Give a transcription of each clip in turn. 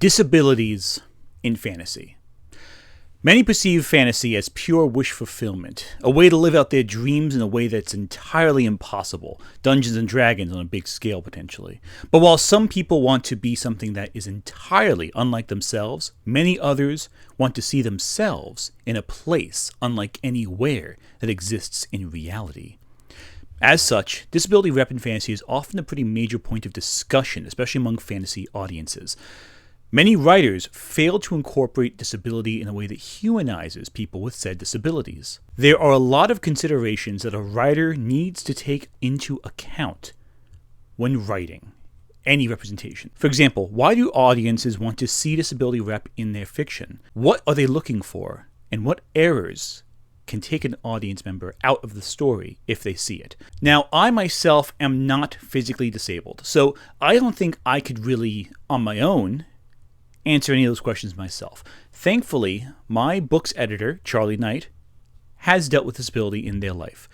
Disabilities in fantasy. Many perceive fantasy as pure wish fulfillment, a way to live out their dreams in a way that's entirely impossible, Dungeons and Dragons on a big scale potentially. But while some people want to be something that is entirely unlike themselves, many others want to see themselves in a place unlike anywhere that exists in reality. As such, disability rep in fantasy is often a pretty major point of discussion, especially among fantasy audiences. Many writers fail to incorporate disability in a way that humanizes people with said disabilities. There are a lot of considerations that a writer needs to take into account when writing any representation. For example, why do audiences want to see disability rep in their fiction? What are they looking for? And what errors can take an audience member out of the story if they see it? Now, I myself am not physically disabled, so I don't think I could really, on my own, answer any of those questions myself. Thankfully, my books editor, Charlie Knight, has dealt with disability in their life.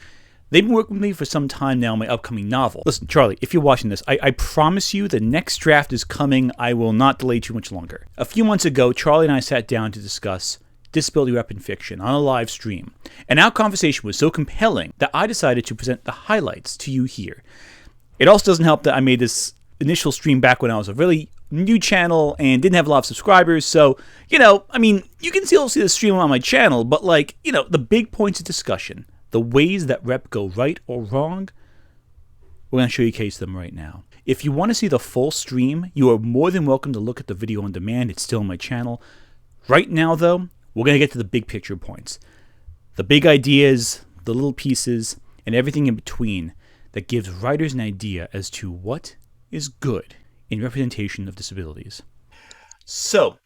They've been working with me for some time now on my upcoming novel. Listen, Charlie, if you're watching this, I promise you the next draft is coming. I will not delay too much longer. A few months ago, Charlie and I sat down to discuss disability rep in fiction on a live stream, and our conversation was so compelling that I decided to present the highlights to you here. It also doesn't help that I made this initial stream back when I was a really new channel and didn't have a lot of subscribers, so, you can still see the stream on my channel, but the big points of discussion, the ways that rep go right or wrong, we're going to showcase them right now. If you want to see the full stream, you are more than welcome to look at the video on demand. It's still on my channel. Right now, though, we're going to get to the big picture points. The big ideas, the little pieces, and everything in between that gives writers an idea as to what is good in representation of disabilities. So,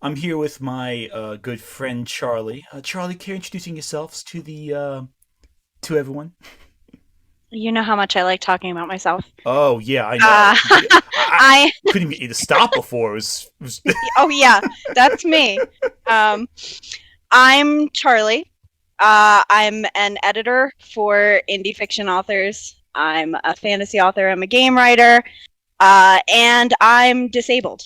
I'm here with my good friend Charlie. Charlie, care introducing yourselves to to everyone? You know how much I like talking about myself. Oh yeah, I know. I couldn't get you to stop before. It was... Oh yeah, that's me. I'm Charlie. I'm an editor for indie fiction authors. I'm a fantasy author. I'm a game writer. And I'm disabled.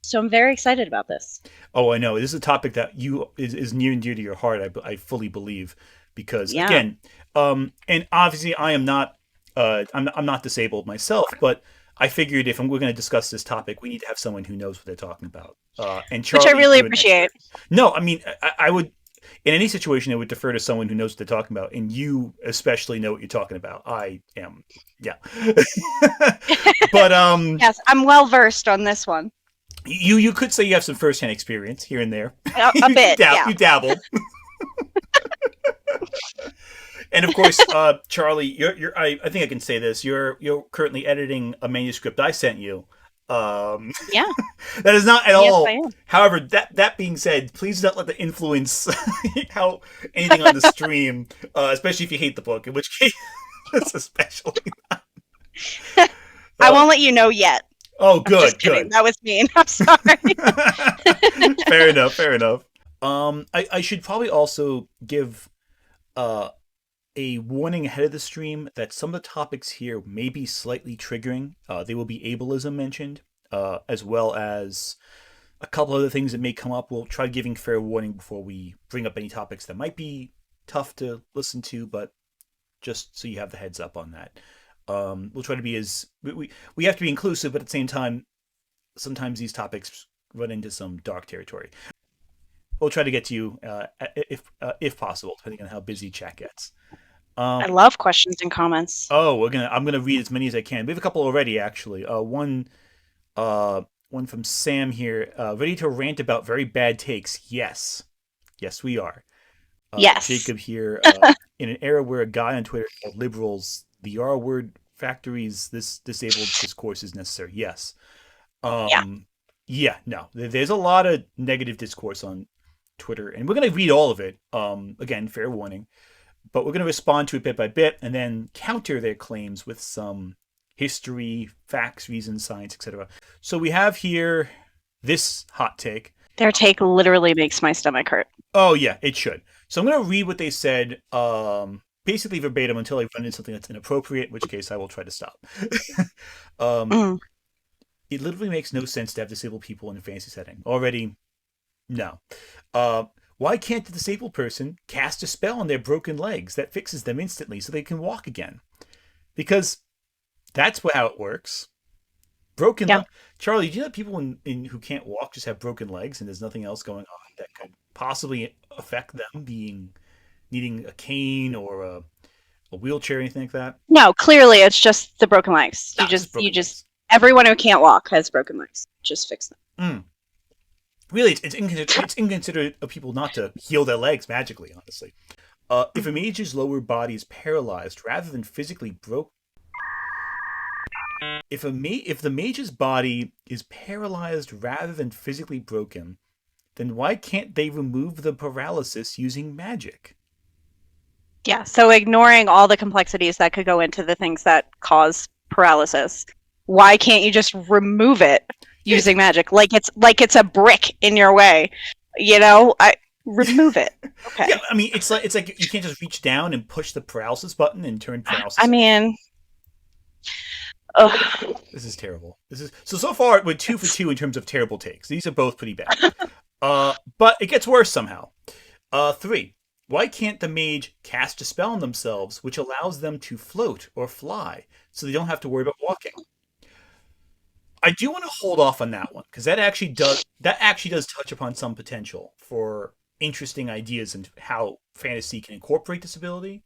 So I'm very excited about this. Oh, I know. This is a topic that is near and dear to your heart, I fully believe. Because, again, and obviously I am not, I'm not disabled myself, but I figured if we're going to discuss this topic, we need to have someone who knows what they're talking about. And Charlie, which I really appreciate. No, I mean, I would... In any situation, I would defer to someone who knows what they're talking about, and you especially know what you're talking about. I am, yeah. But yes, I'm well versed on this one. You could say you have some firsthand experience here and there. A bit, yeah. You dabble. And of course, Charlie, I think I can say this. You're currently editing a manuscript I sent you. Yeah, that is not at all. I am. However, that being said, please don't let that influence how anything on the stream, especially if you hate the book. In which case, especially not. I won't let you know yet. Oh, good, good. That was mean. I'm sorry. Fair enough. I should probably also give a warning ahead of the stream that some of the topics here may be slightly triggering. They will be ableism mentioned, as well as a couple other things that may come up. We'll try giving fair warning before we bring up any topics that might be tough to listen to, but just so you have the heads up on that. We'll try to be as... We have to be inclusive, but at the same time, sometimes these topics run into some dark territory. We'll try to get to you if possible, depending on how busy chat gets. I love questions and comments. Oh, I'm gonna read as many as I can. We have a couple already, actually. One from Sam here. Ready to rant about very bad takes? Yes, we are. Yes. Jacob here. In an era where a guy on Twitter called liberals the R word factories, this disabled discourse is necessary. Yes. Yeah. No. There's a lot of negative discourse on Twitter, and we're gonna read all of it. Again, fair warning. But we're going to respond to it bit by bit and then counter their claims with some history, facts, reasons, science, etc. So we have here this hot take. Their take literally makes my stomach hurt. Oh, yeah, it should. So I'm going to read what they said, basically verbatim until I run into something that's inappropriate, in which case I will try to stop. It literally makes no sense to have disabled people in a fantasy setting. Already, no. Uh, why can't the disabled person cast a spell on their broken legs that fixes them instantly so they can walk again? Because that's how it works. Broken Yeah. Charlie, do you know that people who can't walk just have broken legs and there's nothing else going on that could possibly affect them being needing a cane or a wheelchair or anything like that? No, clearly it's just the broken legs. No, it's just broken legs. Everyone who can't walk has broken legs. Just fix them. Really, it's inconsiderate of people not to heal their legs magically, honestly. If a mage's lower body is paralyzed rather than physically broken, if the mage's body is paralyzed rather than physically broken, then why can't they remove the paralysis using magic? Yeah, so ignoring all the complexities that could go into the things that cause paralysis, why can't you just remove it using magic? Like it's a brick in your way, remove it. Okay. Yeah, I mean it's like you can't just reach down and push the paralysis button and turn paralysis. I mean, this is terrible. So far we're 2 for 2 in terms of terrible takes. These are both pretty bad. But it gets worse somehow. 3. Why can't the mage cast a spell on themselves which allows them to float or fly so they don't have to worry about walking? I do want to hold off on that one because that actually does touch upon some potential for interesting ideas and how fantasy can incorporate disability.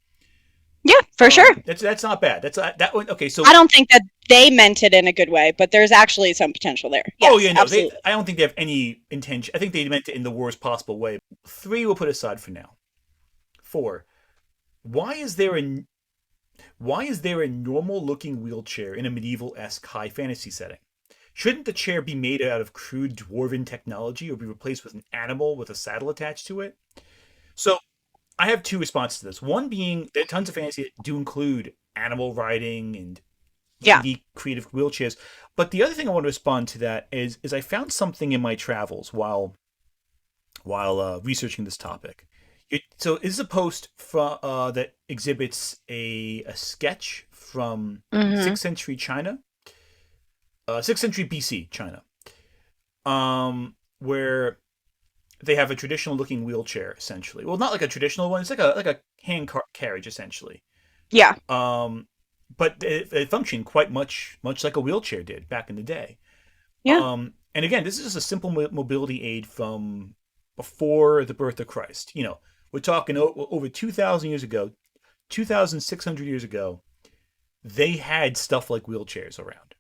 Yeah, for sure. That's not bad. That one. Okay, so I don't think that they meant it in a good way, but there's actually some potential there. Yes, oh yeah, no, absolutely. I don't think they have any intention. I think they meant it in the worst possible way. 3 we'll put aside for now. 4. Why is there a normal-looking wheelchair in a medieval-esque high fantasy setting? Shouldn't the chair be made out of crude dwarven technology or be replaced with an animal with a saddle attached to it? So, I have 2 responses to this. One being that tons of fantasy that do include animal riding and unique creative wheelchairs. But the other thing I want to respond to that is I found something in my travels while researching this topic. So this is a post that exhibits a sketch from 6th century China, 6th century BC China, where they have a traditional looking wheelchair essentially. Well, not like a traditional one. It's like a hand carriage essentially. Yeah. But it functioned quite much like a wheelchair did back in the day. Yeah. And again, this is just a simple mobility aid from before the birth of Christ. We're talking over 2,000 years ago, 2,600 years ago, they had stuff like wheelchairs around.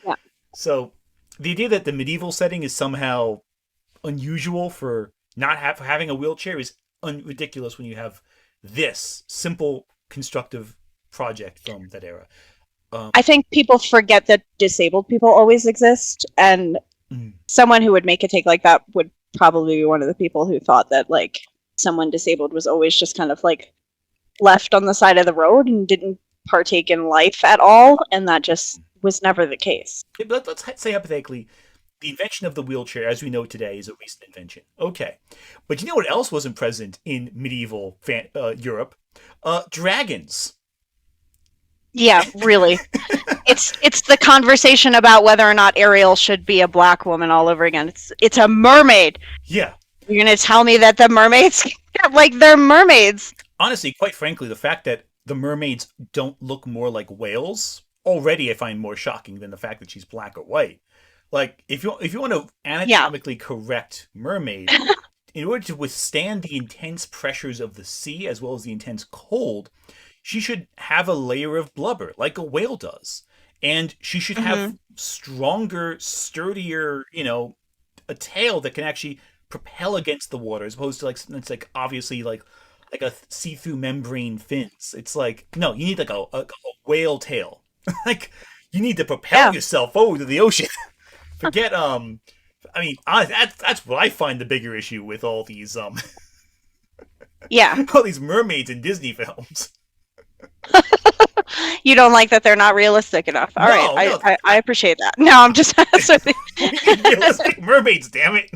Yeah. So the idea that the medieval setting is somehow unusual for not having a wheelchair is ridiculous when you have this simple constructive project from that era. I think people forget that disabled people always exist, and someone who would make a take like that would probably be one of the people who thought that like someone disabled was always just kind of like left on the side of the road and didn't partake in life at all, and that just was never the case. Let's say hypothetically, the invention of the wheelchair as we know today is a recent invention. Okay. But you know what else wasn't present in medieval Europe? Dragons. Yeah, really. It's the conversation about whether or not Ariel should be a black woman all over again. It's a mermaid. Yeah. You're going to tell me that the mermaids, like, they're mermaids. Honestly, quite frankly, the fact that the mermaids don't look more like whales already I find more shocking than the fact that she's black or white. Like, if you want to anatomically correct mermaid, in order to withstand the intense pressures of the sea as well as the intense cold, she should have a layer of blubber like a whale does. And she should have stronger, sturdier, a tail that can actually propel against the water as opposed to like something that's like obviously like a see-through membrane fins. It's like, no, you need like a whale tail. Like, you need to propel yourself over to the ocean. Forget, I mean, that's what I find the bigger issue with all these, all these mermaids in Disney films. You don't like that they're not realistic enough. All right, I appreciate that. No, I'm just realistic mermaids, damn it.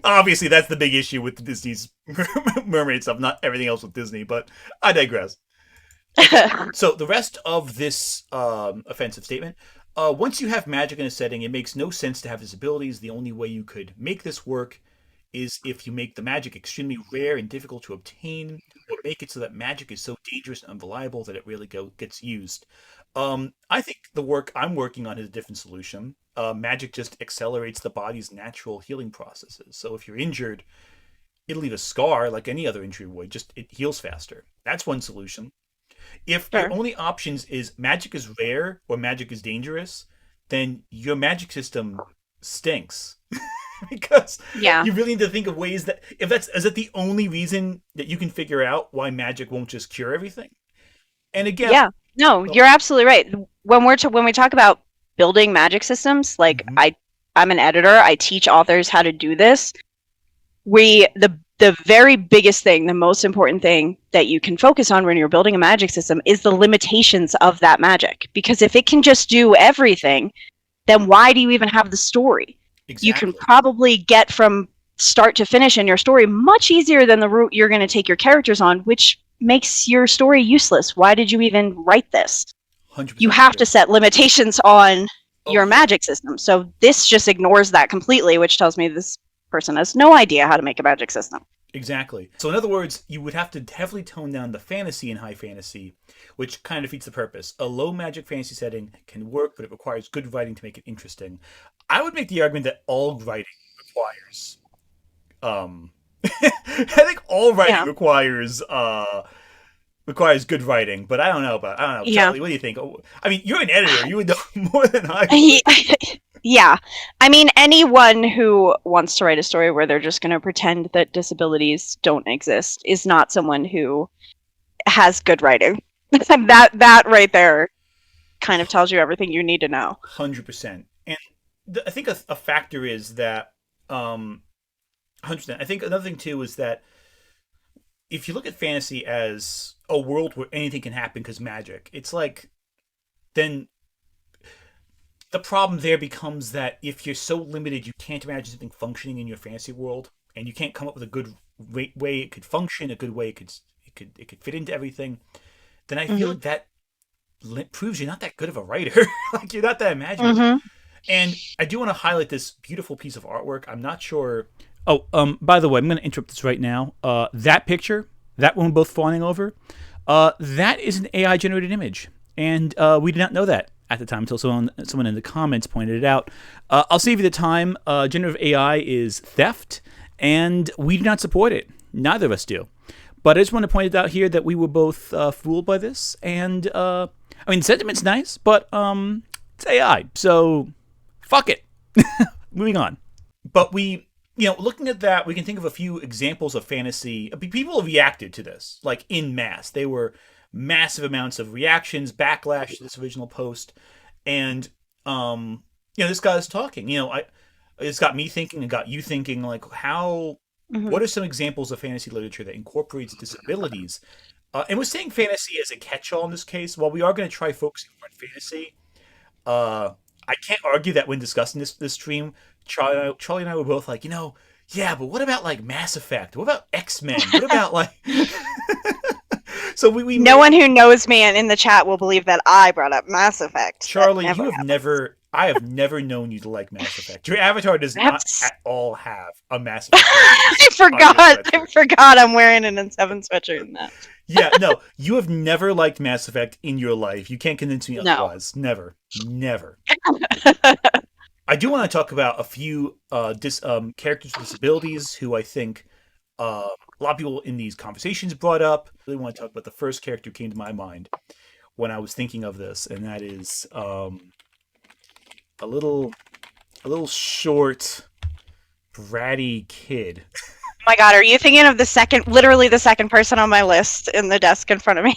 Obviously, that's the big issue with Disney's mermaid stuff, not everything else with Disney, but I digress. Okay, so the rest of this offensive statement. Once you have magic in a setting, it makes no sense to have disabilities. The only way you could make this work is if you make the magic extremely rare and difficult to obtain, or make it so that magic is so dangerous and unreliable that it really gets used. I think the work I'm working on is a different solution. Magic just accelerates the body's natural healing processes. So if you're injured, it'll leave a scar like any other injury would, just it heals faster. That's one solution. If your Sure. only options is magic is rare or magic is dangerous, then your magic system stinks. Because Yeah. you really need to think of ways that if that's is that the only reason that you can figure out why magic won't just cure everything. And again, Yeah. No, well, you're absolutely right. When we talk about building magic systems, like mhm, I'm an editor, I teach authors how to do this. The very biggest thing, the most important thing that you can focus on when you're building a magic system is the limitations of that magic. Because if it can just do everything, then why do you even have the story? You can exactly. probably get from start to finish in your story much easier than the route you're going to take your characters on, which makes your story useless. Why did you even write this? You 100% have to agree. set limitations on Oh your yeah. magic system. So this just ignores that completely, which tells me this person has no idea how to make a magic system. Exactly. So in other words, you would have to heavily tone down the fantasy in high fantasy, which kind of defeats the purpose. A low magic fantasy setting can work, but it requires good writing to make it interesting. I would make the argument that all writing requires I think all writing Yeah. requires good writing, but I don't know. Yeah. Charlie, what do you think? Oh, I mean, you're an editor. You would know more than I would. Yeah. I mean, anyone who wants to write a story where they're just going to pretend that disabilities don't exist is not someone who has good writing. That right there kind of tells you everything you need to know. 100%. And I think a factor is that 100%. I think another thing too is that if you look at fantasy as a world where anything can happen because magic, it's like then the problem there becomes that if you're so limited, you can't imagine something functioning in your fantasy world, and you can't come up with a good way it could function, a good way it could fit into everything. Then I feel Hmm. like that proves you're not that good of a writer. Like you're not that imaginative. Hmm. And I do want to highlight this beautiful piece of artwork. I'm not sure. Oh, by the way, I'm going to interrupt this right now. That picture, that one both fawning over, that is an AI generated image, and we did not know that at the time until someone in the comments pointed it out. I'll save you the time. Generative AI is theft, and we do not support it. Neither of us do. But I just want to point it out here that we were both fooled by this, and I mean, the sentiment's nice, but it's AI, so fuck it. Moving on. But looking at that, we can think of a few examples of fantasy. People reacted to this, like in mass. They were massive amounts of reactions, backlash to this original post, and this guy's talking. It's got me thinking, and got you thinking, like how. Hmm. What are some examples of fantasy literature that incorporates disabilities? And we're saying fantasy as a catch-all in this case. While we are going to try focusing on fantasy, uh, I can't argue that when discussing this stream, Charlie and I were both like, yeah, but what about like Mass Effect? What about X-Men? What about like? So we No made one who knows me and in the chat will believe that I brought up Mass Effect. That Charlie. never You have happens. never. I have never known you to like Mass Effect. Your avatar does not That's at all have a Mass Effect I reference on your forgot. I sweatshirt. forgot I'm wearing an N7 sweatshirt in that. Yeah, no, you have never liked Mass Effect in your life. You can't convince me No. otherwise. Never, never. I do want to talk about a few characters with disabilities who I think a lot of people in these conversations brought up. I really want to talk about the first character who came to my mind when I was thinking of this, and that is a little short, bratty kid. Oh my god, are you thinking of literally the second person on my list in the desk in front of me?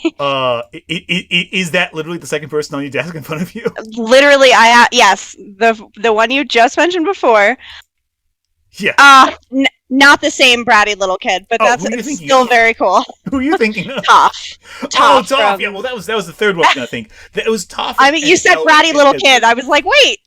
Is that literally the second person on your desk in front of you? Literally, yes, the one you just mentioned before. Yeah. Not the same bratty little kid, but Oh, that's who are you it's thinking still of? very cool. Who are you thinking of? Toph. Oh, Toph Toph. from. Yeah, well, that was the third one. I think it was Toph. I mean, you And said Elric bratty little as kid. I was like, wait.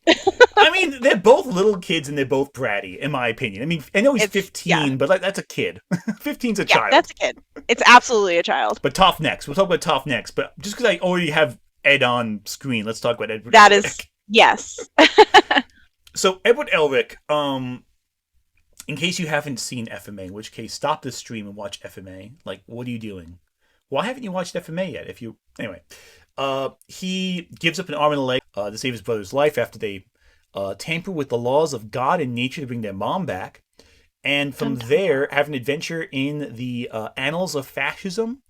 I mean, they're both little kids and they're both bratty, in my opinion. I mean, I know he's It's 15, but like, that's a kid. 15's a yeah, child. that's a kid. It's absolutely a child. But Toph next. We'll talk about Toph next. But just because I already have Ed on screen, let's talk about Edward That is Elric. yes. So Edward Elric, in case you haven't seen FMA, in which case stop this stream and watch FMA. Like, what are you doing? Why haven't you watched FMA yet? Anyway, he gives up an arm and a leg to save his brother's life after they tamper with the laws of God and nature to bring their mom back, and from there have an adventure in the annals of fascism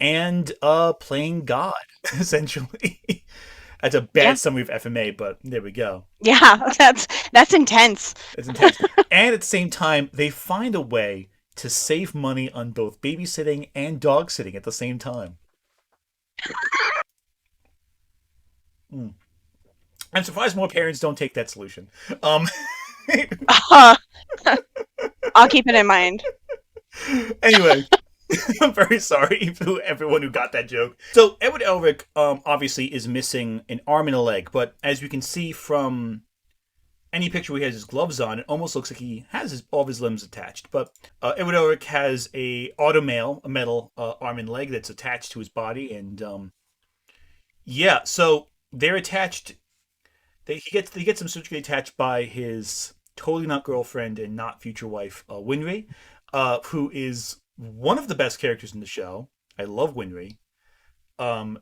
and playing God, essentially. That's a bad summary of FMA, but there we go. Yeah, that's intense. It's intense. And at the same time, they find a way to save money on both babysitting and dog sitting at the same time. I'm surprised more parents don't take that solution. I'll keep it in mind. Anyway, I'm very sorry to everyone who got that joke. So Edward Elric obviously is missing an arm and a leg, but as you can see from any picture where he has his gloves on, it almost looks like he has all of his limbs attached. But Edward Elric has a metal arm and leg that's attached to his body, and so they're attached. He gets them surgically attached by his totally not girlfriend and not future wife, Winry, who is one of the best characters in the show. I love Winry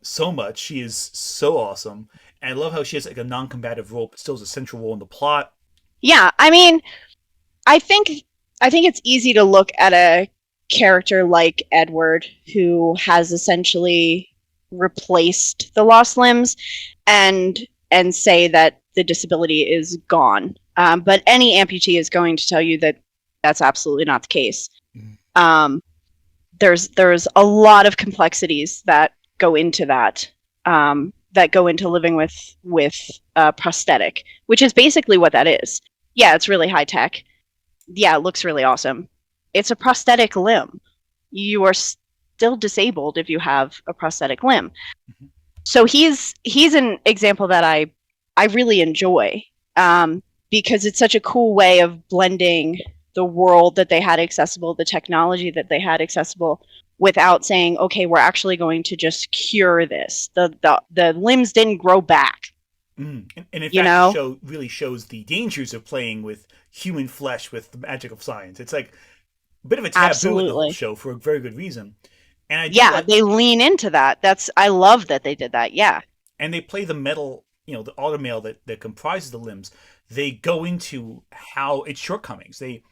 so much. She is so awesome. And I love how she has like a non-combative role, but still has a central role in the plot. Yeah, I mean, I think it's easy to look at a character like Edward, who has essentially replaced the lost limbs, and say that the disability is gone. But any amputee is going to tell you that that's absolutely not the case. There's a lot of complexities that go into that. That go into living with prosthetic, which is basically what that is. Yeah, it's really high tech. Yeah, it looks really awesome. It's a prosthetic limb. You are still disabled if you have a prosthetic limb. Mm-hmm. So he's an example that I really enjoy, because it's such a cool way of blending the world that they had accessible, the technology that they had accessible, without saying, okay, we're actually going to just cure this. The limbs didn't grow back. And in fact, the show really shows the dangers of playing with human flesh with the magic of science. It's like a bit of a taboo in the whole show for a very good reason. And they lean into that. I love that they did that. Yeah. And they play the metal, the automail that comprises the limbs. They go into how its shortcomings. They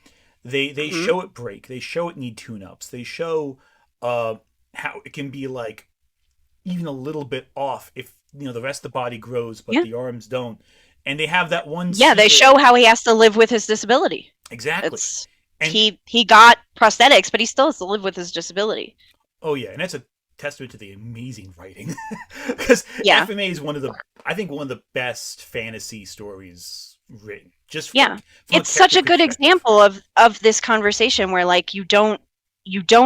mm-hmm. show it break. They show it need tune-ups. They show how it can be like even a little bit off if the rest of the body grows but the arms don't, and they have that one they show how he has to live with his disability. Exactly. He got prosthetics, but he still has to live with his disability. Oh yeah, and that's a testament to the amazing writing, because FMA is one of the best fantasy stories written. It's such a good example of this conversation where like you don't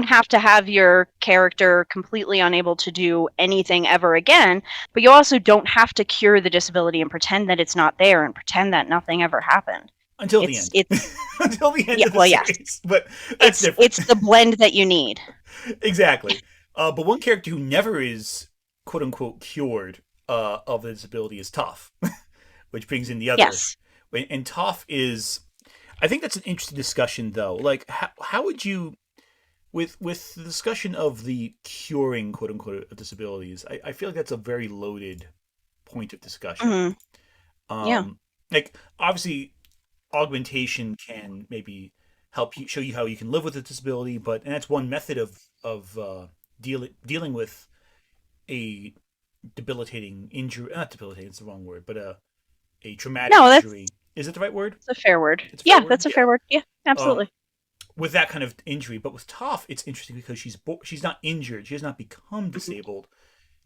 have to have your character completely unable to do anything ever again, but you also don't have to cure the disability and pretend that it's not there and pretend that nothing ever happened. Until the end. Until the end of the series. But that's different. It's the blend that you need. Exactly. But one character who never is quote-unquote cured of the disability is Toph, which brings in the other. Yes. And Toph is... I think that's an interesting discussion, though. Like, how would you... With the discussion of the curing, quote-unquote, of disabilities, I feel like that's a very loaded point of discussion. Mm-hmm. Like, obviously, augmentation can maybe help you show you how you can live with a disability, and that's one method of dealing with a debilitating injury. Not debilitating, it's the wrong word, but a traumatic injury. Is it the right word? It's a fair word. That's a fair word. Yeah, absolutely. With that kind of injury, but with Toph, it's interesting because she's not injured. She has not become disabled.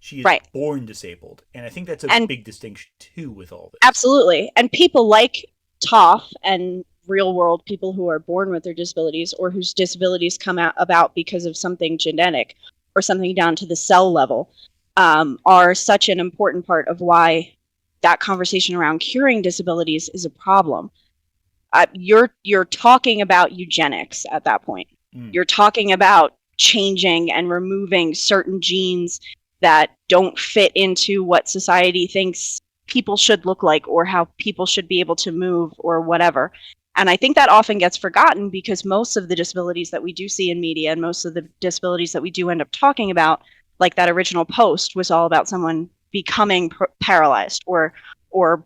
She is born disabled, and I think that's a big distinction too with all this. Absolutely, and people like Toph and real world people who are born with their disabilities or whose disabilities come about because of something genetic or something down to the cell level, are such an important part of why that conversation around curing disabilities is a problem. You're talking about eugenics at that point. You're talking about changing and removing certain genes that don't fit into what society thinks people should look like or how people should be able to move or whatever. And I think that often gets forgotten because most of the disabilities that we do see in media and most of the disabilities that we do end up talking about, like that original post, was all about someone becoming paralyzed or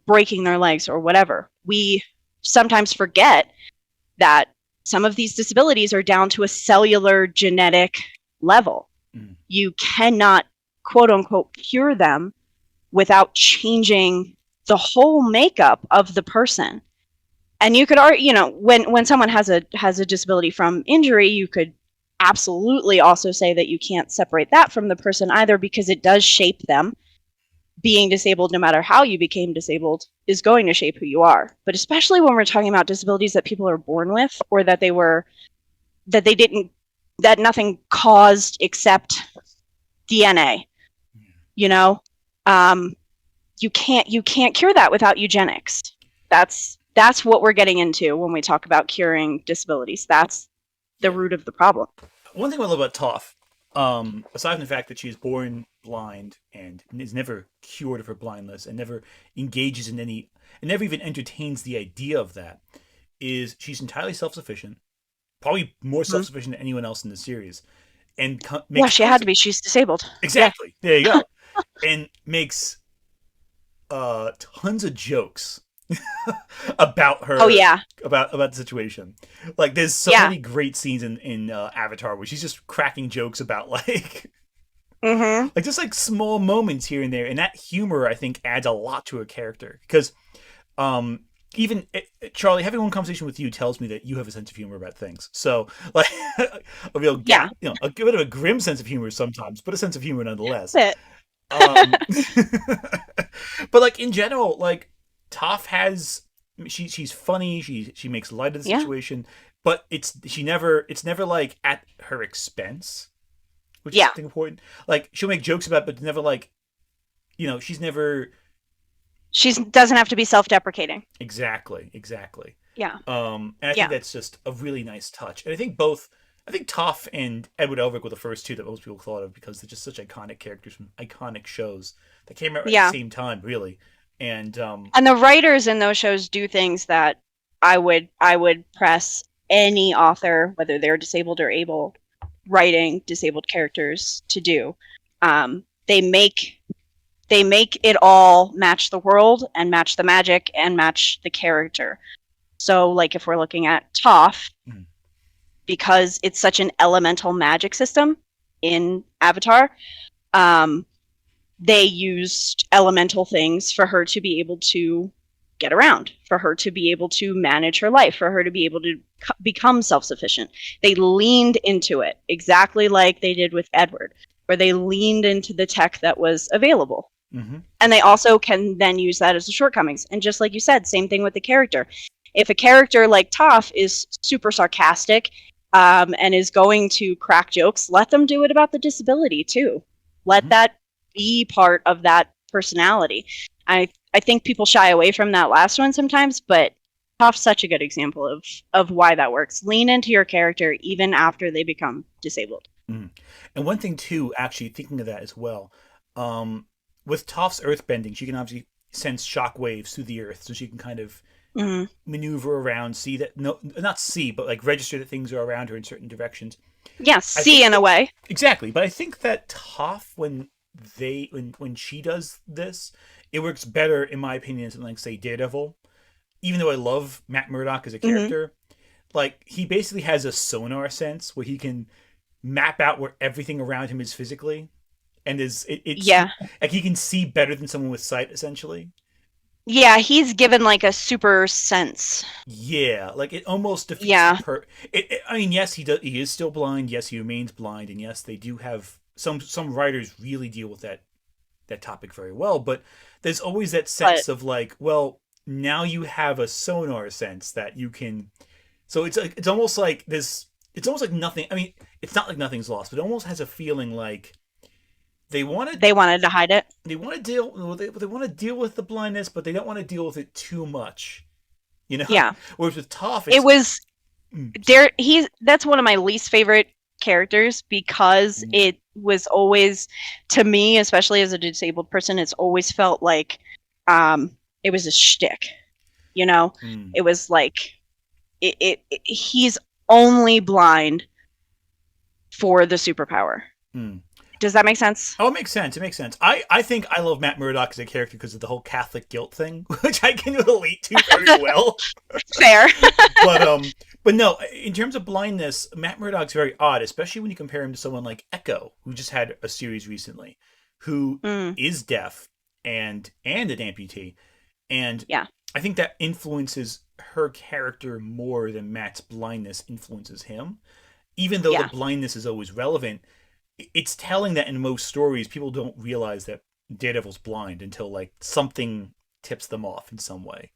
breaking their legs or whatever. We sometimes forget that some of these disabilities are down to a cellular genetic level. You cannot, quote unquote, cure them without changing the whole makeup of the person. And you could argue, you know, when someone has a disability from injury, you could absolutely also say that you can't separate that from the person either, because it does shape them. Being disabled, no matter how you became disabled, is going to shape who you are. But especially when we're talking about disabilities that people are born with, or that nothing caused except DNA. You know, you can't cure that without eugenics. That's what we're getting into when we talk about curing disabilities. That's the root of the problem. One thing I love about Toph, aside from the fact that she is born blind and is never cured of her blindness and never engages in any, and never even entertains the idea of that, is she's entirely self-sufficient, probably more self-sufficient than anyone else in the series, and she had to be. She's disabled. Exactly. Yeah. There you go. And makes tons of jokes about her. Oh yeah. About the situation. Like there's so many great scenes in Avatar where she's just cracking jokes about like like just like small moments here and there, and that humor I think adds a lot to her character, because even Charlie, having one conversation with you tells me that you have a sense of humor about things. So like a real a bit of a grim sense of humor sometimes, but a sense of humor nonetheless. But like in general, like Toph has she's funny, she makes light of the situation, but it's never like at her expense, which is something important. Like she'll make jokes about it, but never like, you know, she doesn't have to be self-deprecating. Exactly. Yeah. And I think that's just a really nice touch. And I think Toph and Edward Elric were the first two that most people thought of, because they're just such iconic characters from iconic shows that came out at the same time, really. And the writers in those shows do things that I would press any author, whether they're disabled or able, writing disabled characters to do. They make it all match the world and match the magic and match the character. So, like if we're looking at Toph, because it's such an elemental magic system in Avatar, they used elemental things for her to be able to get around, for her to be able to manage her life, for her to be able to become self-sufficient. They leaned into it, exactly like they did with Edward, where they leaned into the tech that was available. And they also can then use that as the shortcomings. And just like you said, same thing with the character. If a character like Toph is super sarcastic and is going to crack jokes, let them do it about the disability too. Let that be part of that personality. I think people shy away from that last one sometimes, but Toph's such a good example of why that works. Lean into your character even after they become disabled. And one thing too, actually thinking of that as well, with Toph's earthbending, she can obviously sense shock waves through the earth, so she can kind of maneuver around, see that not see, but like register that things are around her in certain directions. Yeah, see in a way. Exactly, but I think that Toph, when she does this, it works better, in my opinion, than like say Daredevil. Even though I love Matt Murdock as a character, like he basically has a sonar sense where he can map out where everything around him is physically, and like he can see better than someone with sight, essentially. Yeah, he's given like a super sense. Yeah, like it almost defeats I mean, yes, he is still blind. Yes, he remains blind, and yes, they do have some writers really deal with that topic very well. But there's always that sense of like, well, now you have a sonar sense that you can. So it's almost like this. It's almost like nothing. I mean, it's not like nothing's lost, but it almost has a feeling like they want to They wanted to hide it. they want to deal well, they want to deal with the blindness, but they don't want to deal with it too much. You know. Yeah. Whereas with Toph, It it's was mm, that's one of my least favorite characters because mm, it was always, to me, especially as a disabled person, it's always felt like it was a shtick. You know, mm, it was like he's only blind for the superpower. mm. Does that make sense? Oh, it makes sense. It makes sense. I think I love Matt Murdock as a character because of the whole Catholic guilt thing, which I can relate to very well. Fair. But but no, in terms of blindness, Matt Murdock's very odd, especially when you compare him to someone like Echo, who just had a series recently, who Mm, is deaf and an amputee, and yeah. I think that influences her character more than Matt's blindness influences him. Even though the Yeah. blindness is always relevant, it's telling that in most stories people don't realize that Daredevil's blind until like something tips them off in some way.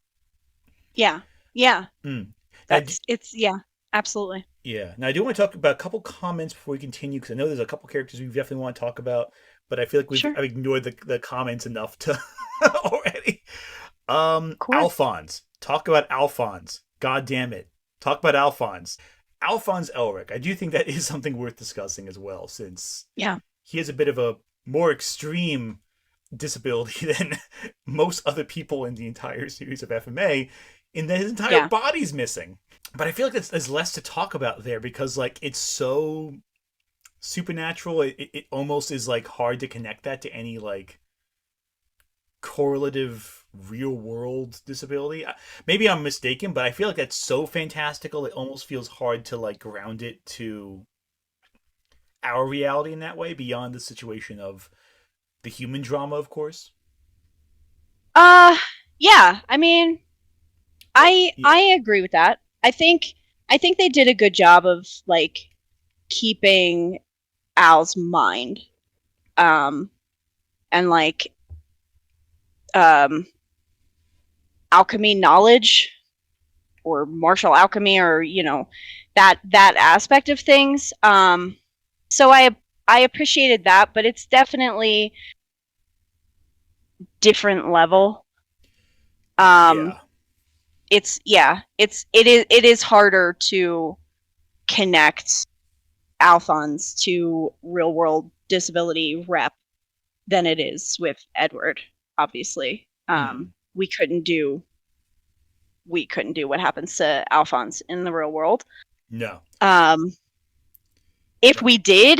Yeah. Yeah. Mm. Now, It's yeah, absolutely. yeah. Now I do want to talk about a couple comments before we continue because I know there's a couple characters we definitely want to talk about, but I feel like Sure. I've ignored the comments enough to already. Of course. Alphonse. Talk about Alphonse. God damn it. Talk about Alphonse. Alphonse Elric. I do think that is something worth discussing as well, since Yeah. he has a bit of a more extreme disability than most other people in the entire series of FMA, in that his entire Yeah. body's missing. But I feel like there's less to talk about there because like it's so supernatural. It almost is like hard to connect that to any like correlative real world disability. Maybe I'm mistaken, but I feel like that's so fantastical it almost feels hard to like ground it to our reality in that way beyond the situation of the human drama, of course. Uh yeah, I mean, I Yeah. I agree with that. I think they did a good job of like keeping Al's mind um and like um alchemy knowledge or martial alchemy or that aspect of things. So I appreciated that, but it's definitely different level. Um Yeah. it is harder to connect Alphonse to real world disability rep than it is with Edward. Obviously, Mm. we couldn't do what happens to Alphonse in the real world. No. Um, if No. we did,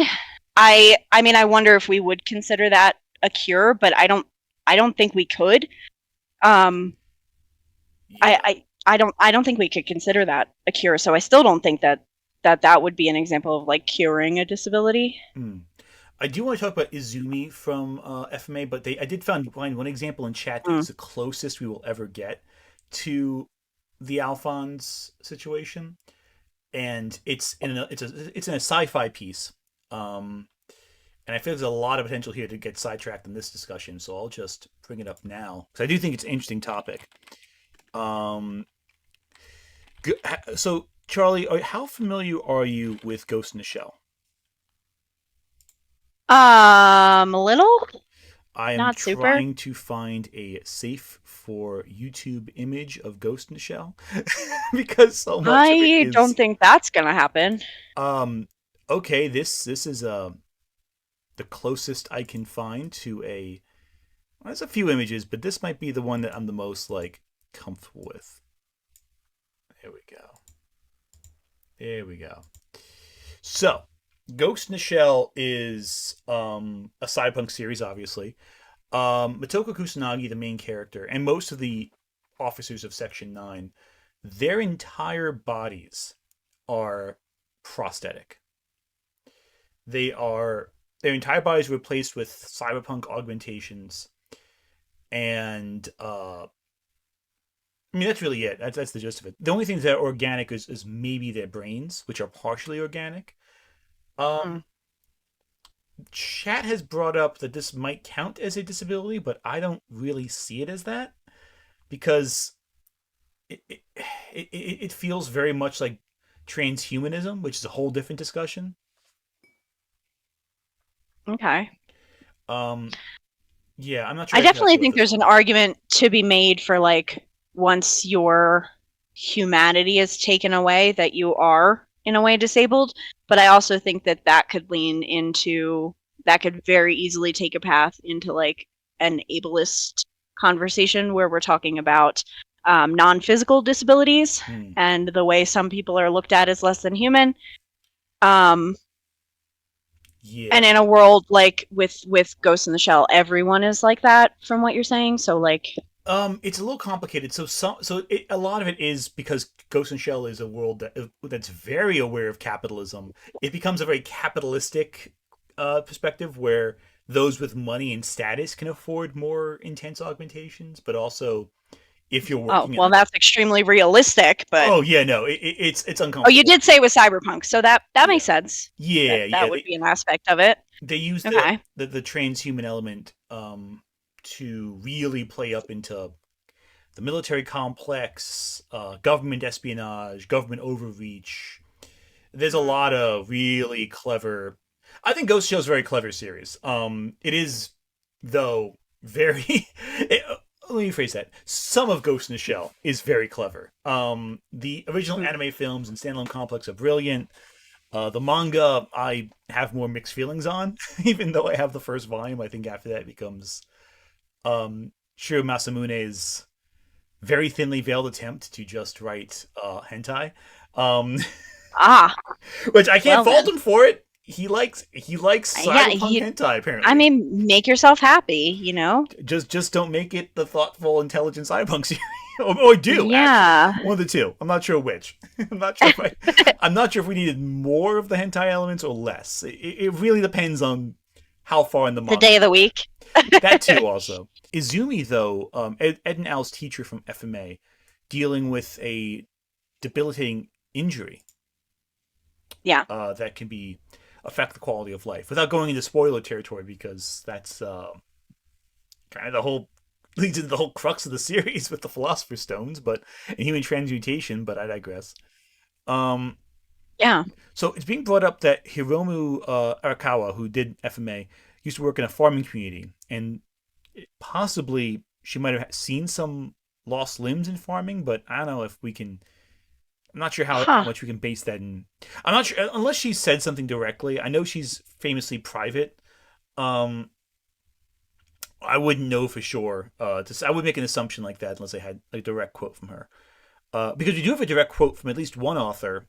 I mean, I wonder if we would consider that a cure, but I don't think we could. Um, Yeah. I don't think we could consider that a cure. So I still don't think that would be an example of like curing a disability. Mm. I do want to talk about Izumi from FMA, but I did find one example in chat that Mm, is the closest we will ever get to the Alphonse situation, and it's in a sci-fi piece, um, and I feel there's a lot of potential here to get sidetracked in this discussion. So I'll just bring it up now because I do think it's an interesting topic. Um, so Charlie, how familiar are you with Ghost in the Shell? a little, I am not super. trying to find a safe for YouTube image of Ghost in the Shell because so much of it I don't is think that's gonna happen. um okay, this is the closest I can find to a well, there's a few images, but this might be the one that I'm the most like comfortable with. There we go. There we go. So, Ghost in the Shell is a cyberpunk series obviously. Motoko Kusanagi, the main character, and most of the officers of Section 9, their entire bodies are prosthetic. Their entire bodies are replaced with cyberpunk augmentations, and I mean that's really it. That's the gist of it. The only things that are organic is maybe their brains, which are partially organic. Mm. Um, Chat has brought up that this might count as a disability, but I don't really see it as that because it feels very much like transhumanism, which is a whole different discussion. Okay. Um, yeah, I'm not sure I how you feel definitely about think this there's an one. argument to be made for like once your humanity is taken away, that you are in a way disabled. But I also think that that could lean into that could very easily take a path into like an ableist conversation where we're talking about non-physical disabilities Hmm. and the way some people are looked at as less than human. Um, Yeah. and in a world like with Ghost in the Shell, everyone is like that, from what you're saying. So like, It's a little complicated. A lot of it is because Ghost in Shell is a world that's very aware of capitalism. It becomes a very capitalistic perspective where those with money and status can afford more intense augmentations, but also if you're oh working well, at that's extremely realistic. But oh yeah, no, it's oh, you uncomfortable. did say it was cyberpunk, so that makes Yeah, sense. That yeah. that would be an aspect of it. They use Okay. the transhuman element to really play up into the military complex, government espionage, government overreach. There's a Mm. lot of really clever. I think Ghost Shell's a very clever series. It is though very. Let me rephrase that. Some of Ghost in the Shell is very clever. The original Mm. anime films and standalone complex are brilliant. The manga I have more mixed feelings on, even though I have the first volume. I think after that it becomes Shiro Masamune's very thinly veiled attempt to just write hentai, um, Ah, which I can't well fault then. him for it. He likes Yeah, cyberpunk hentai I apparently. mean, make yourself happy. Just don't make it the thoughtful, intelligent cyberpunk series, or do actually Yeah. one of the two. I'm not sure which. I'm not sure if I'm not sure if we needed more of the hentai elements or less. It really depends on how far in the The manga day of you the are. week. That too, also. Izumi, though, Ed and Al's teacher from FMA, dealing with a debilitating injury Yeah. that can be affect the quality of life without going into spoiler territory because that's kind of the whole leads into the whole crux of the series with the philosopher's stones but and human transmutation, but I digress. um Yeah. so it's being brought up that Hiromu Arakawa, who did FMA, used to work in a farming community, and possibly she might have seen some lost limbs in farming, but I don't know if we can. I'm not sure how Huh. much we can base that in. I'm not sure unless she said something directly. I know she's famously private. Um, I wouldn't know for sure. I would make an assumption like that unless I had a direct quote from her. Because we do have a direct quote from at least one author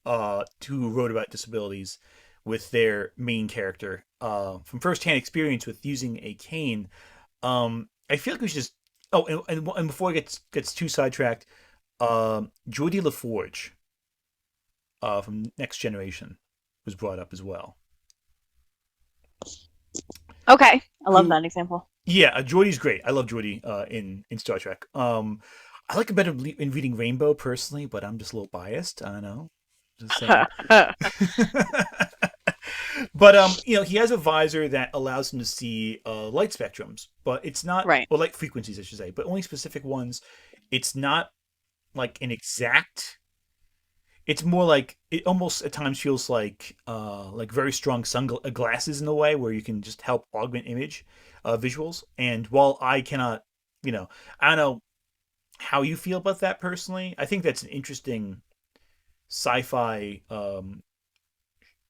who wrote about disabilities with their main character from firsthand experience with using a cane. I feel like we should just. Oh, and before it gets too sidetracked, Jordie LaForge from Next Generation was brought up as well. Okay. I love Who, that example. yeah, Jordie's great. I love Jordie in Star Trek. I like him better in reading Rainbow personally, but I'm just a little biased. I don't know, just saying. But he has a visor that allows him to see light spectrums, but it's not Right. or light frequencies, I should say, but only specific ones. It's not like an exact. It's more like it almost at times feels like very strong sunglasses in a way where you can just help augment image visuals. And while I cannot, you know, I don't know how you feel about that personally. I think that's an interesting sci-fi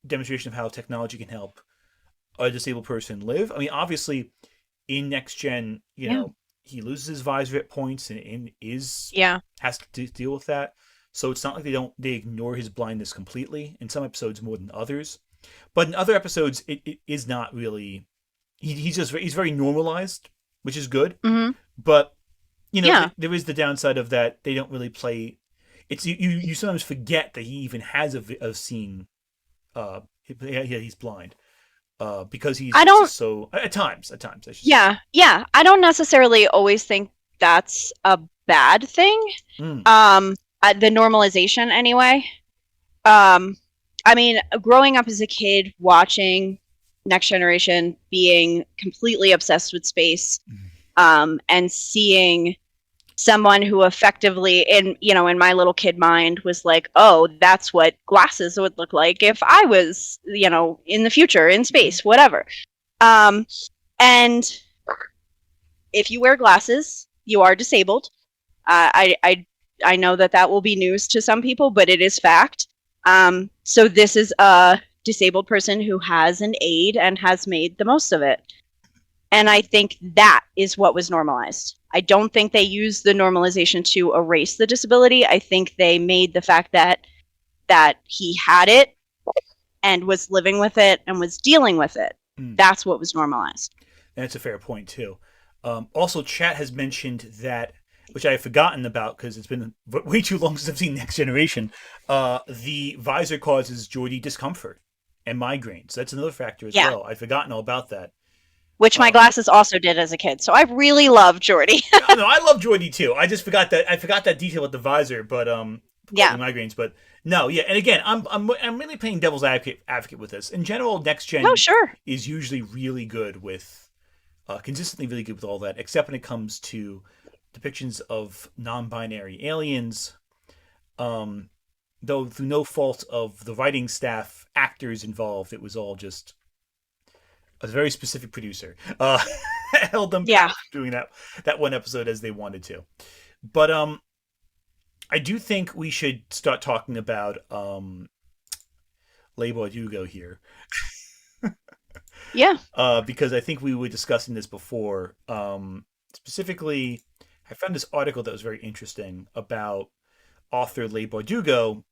demonstration of how technology can help a disabled person live. I mean, obviously, in next gen, Yeah. he loses his visor at points and is Yeah. has to deal with that. So it's not like they ignore his blindness completely. In some episodes more than others, but in other episodes, it is not really. He's very normalized, which is good. Hmm. But Yeah. there is the downside of that they don't really play. It's you sometimes forget that he even has a scene. He's blind because I he's don't. just so at times I should say. Yeah. Yeah. I don't necessarily always think that's a bad thing. Mm. The normalization anyway. Um, I mean, growing up as a kid, watching Next Generation, being completely obsessed with space, and seeing someone who effectively, in my little kid mind, was like, oh, that's what glasses would look like if I was, in the future, in space, whatever. And if you wear glasses, you are disabled. I know that will be news to some people, but it is fact. So this is a disabled person who has an aid and has made the most of it. And I think that is what was normalized. I don't think they used the normalization to erase the disability. I think they made the fact that he had it and was living with it and was dealing with it. That's what was normalized. That's a fair point, too. Also, chat has mentioned that, which I have forgotten about because it's been way too long since I've seen Next Generation, the visor causes Jordie discomfort and migraines. That's another factor as well. I'd forgotten all about that. Which my glasses also did as a kid. So I really love Jordie. No, I love Jordie too. I just forgot that. I forgot that detail with the visor, but migraines. But no, yeah. And again, I'm really playing devil's advocate with this. In general, Next Gen is usually really good with, consistently really good with all that, except when it comes to depictions of non-binary aliens. Though through no fault of the writing staff, actors involved, it was all just a very specific producer held them back doing that one episode as they wanted to. But I do think we should start talking about Leigh Bardugo here. Because I think we were discussing this before. Specifically, I found this article that was very interesting about author Leigh Bardugo,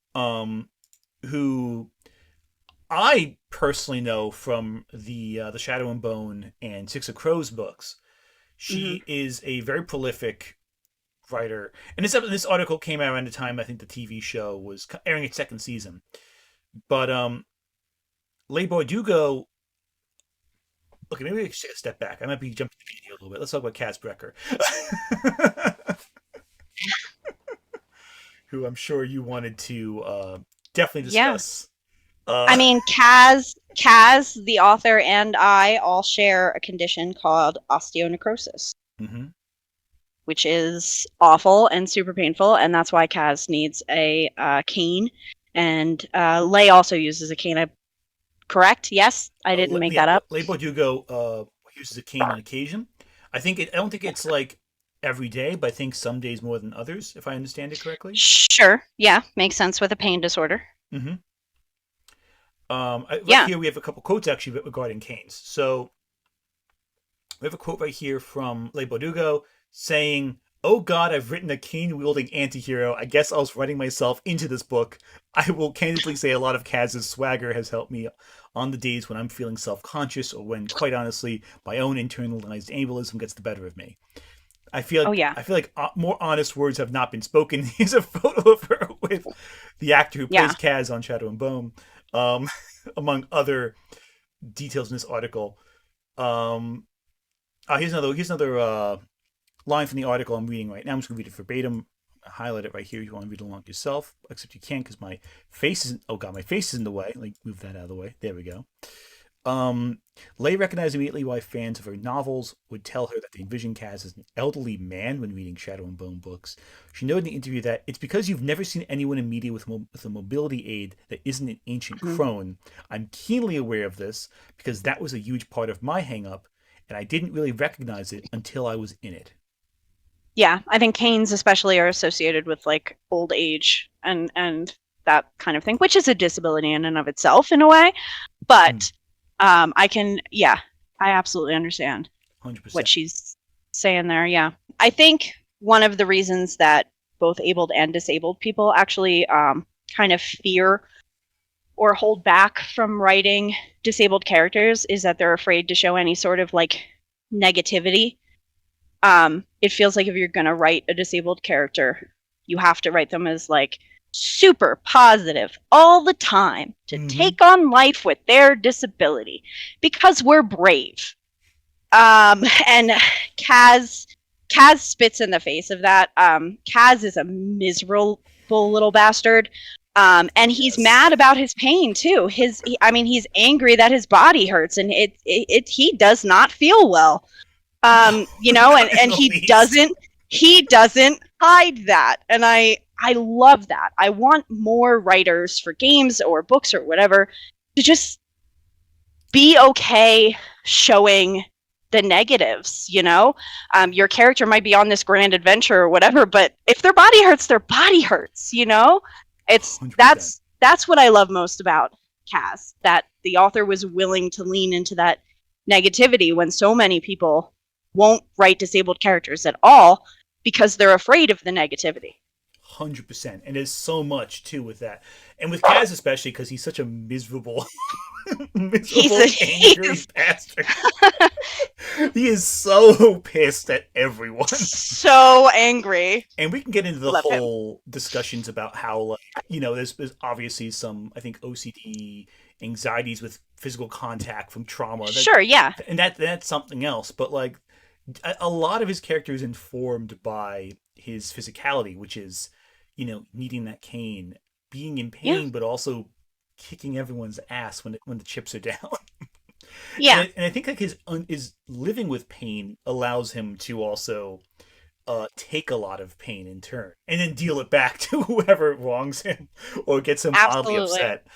who I personally know from the Shadow and Bone and Six of Crows books. She is a very prolific writer, and this article came out around the time I think the TV show was airing its second season. But Leigh Bardugo. Okay, maybe we should take a step back. I might be jumping the gun a little bit. Let's talk about Kaz Brecker, who I'm sure you wanted to definitely discuss. I mean, Kaz, the author, and I all share a condition called osteonecrosis, which is awful and super painful, and that's why Kaz needs a cane. And Leigh also uses a cane. Correct? Yes, I didn't make that up. Leigh Bardugo uses a cane on occasion. I don't think it's like every day, but I think some days more than others, if I understand it correctly. Sure. Yeah, makes sense with a pain disorder. Here we have a couple quotes actually regarding canes. So we have a quote right here from Leigh Bardugo saying, "Oh God, I've written a cane-wielding anti-hero. I guess I was writing myself into this book. I will candidly say a lot of Kaz's swagger has helped me on the days when I'm feeling self-conscious or when, quite honestly, my own internalized ableism gets the better of me." I feel like more honest words have not been spoken. Here's a photo of her with the actor who plays Kaz on Shadow and Bone, among other details in this article. Here's another line from the article I'm reading right now. I'm just going to read it verbatim. I'll highlight it right here if you want to read along yourself, except you can't because my face is in the way. Like, move that out of the way. There we go. Leigh recognized immediately why fans of her novels would tell her that they envision Kaz as an elderly man when reading Shadow and Bone books. She noted in the interview that it's because you've never seen anyone in media with a mobility aid that isn't an ancient crone. I'm keenly aware of this because that was a huge part of my hang-up, and I didn't really recognize it until I was in it. Yeah, I think canes especially are associated with like old age and that kind of thing, which is a disability in and of itself in a way. But I absolutely understand 100%. What she's saying there. Yeah, I think one of the reasons that both abled and disabled people actually kind of fear or hold back from writing disabled characters is that they're afraid to show any sort of like negativity. It feels like if you're going to write a disabled character, you have to write them as like super positive all the time to take on life with their disability because we're brave. And Kaz spits in the face of that. Kaz is a miserable little bastard. And he's mad about his pain too. He's angry that his body hurts and he does not feel well. And he doesn't he doesn't hide that. And I love that. I want more writers for games or books or whatever to just be okay showing the negatives, you know? Your character might be on this grand adventure or whatever, but if their body hurts, you know? It's 100%. that's what I love most about Kaz, that the author was willing to lean into that negativity when so many people won't write disabled characters at all because they're afraid of the negativity. 100%. And there's so much too with that. And with Kaz especially because he's such a miserable miserable angry He's bastard. He is so pissed at everyone. so angry. And we can get into the Love him. whole discussions about how, like, there's obviously some, I think, OCD anxieties with physical contact from trauma. Sure, yeah. And that's something else. But, like, a lot of his character is informed by his physicality, which is, needing that cane, being in pain, Yeah. but also kicking everyone's ass when the chips are down. Yeah. And I think like his living with pain allows him to also take a lot of pain in turn and then deal it back to whoever wrongs him or gets him oddly Absolutely. upset,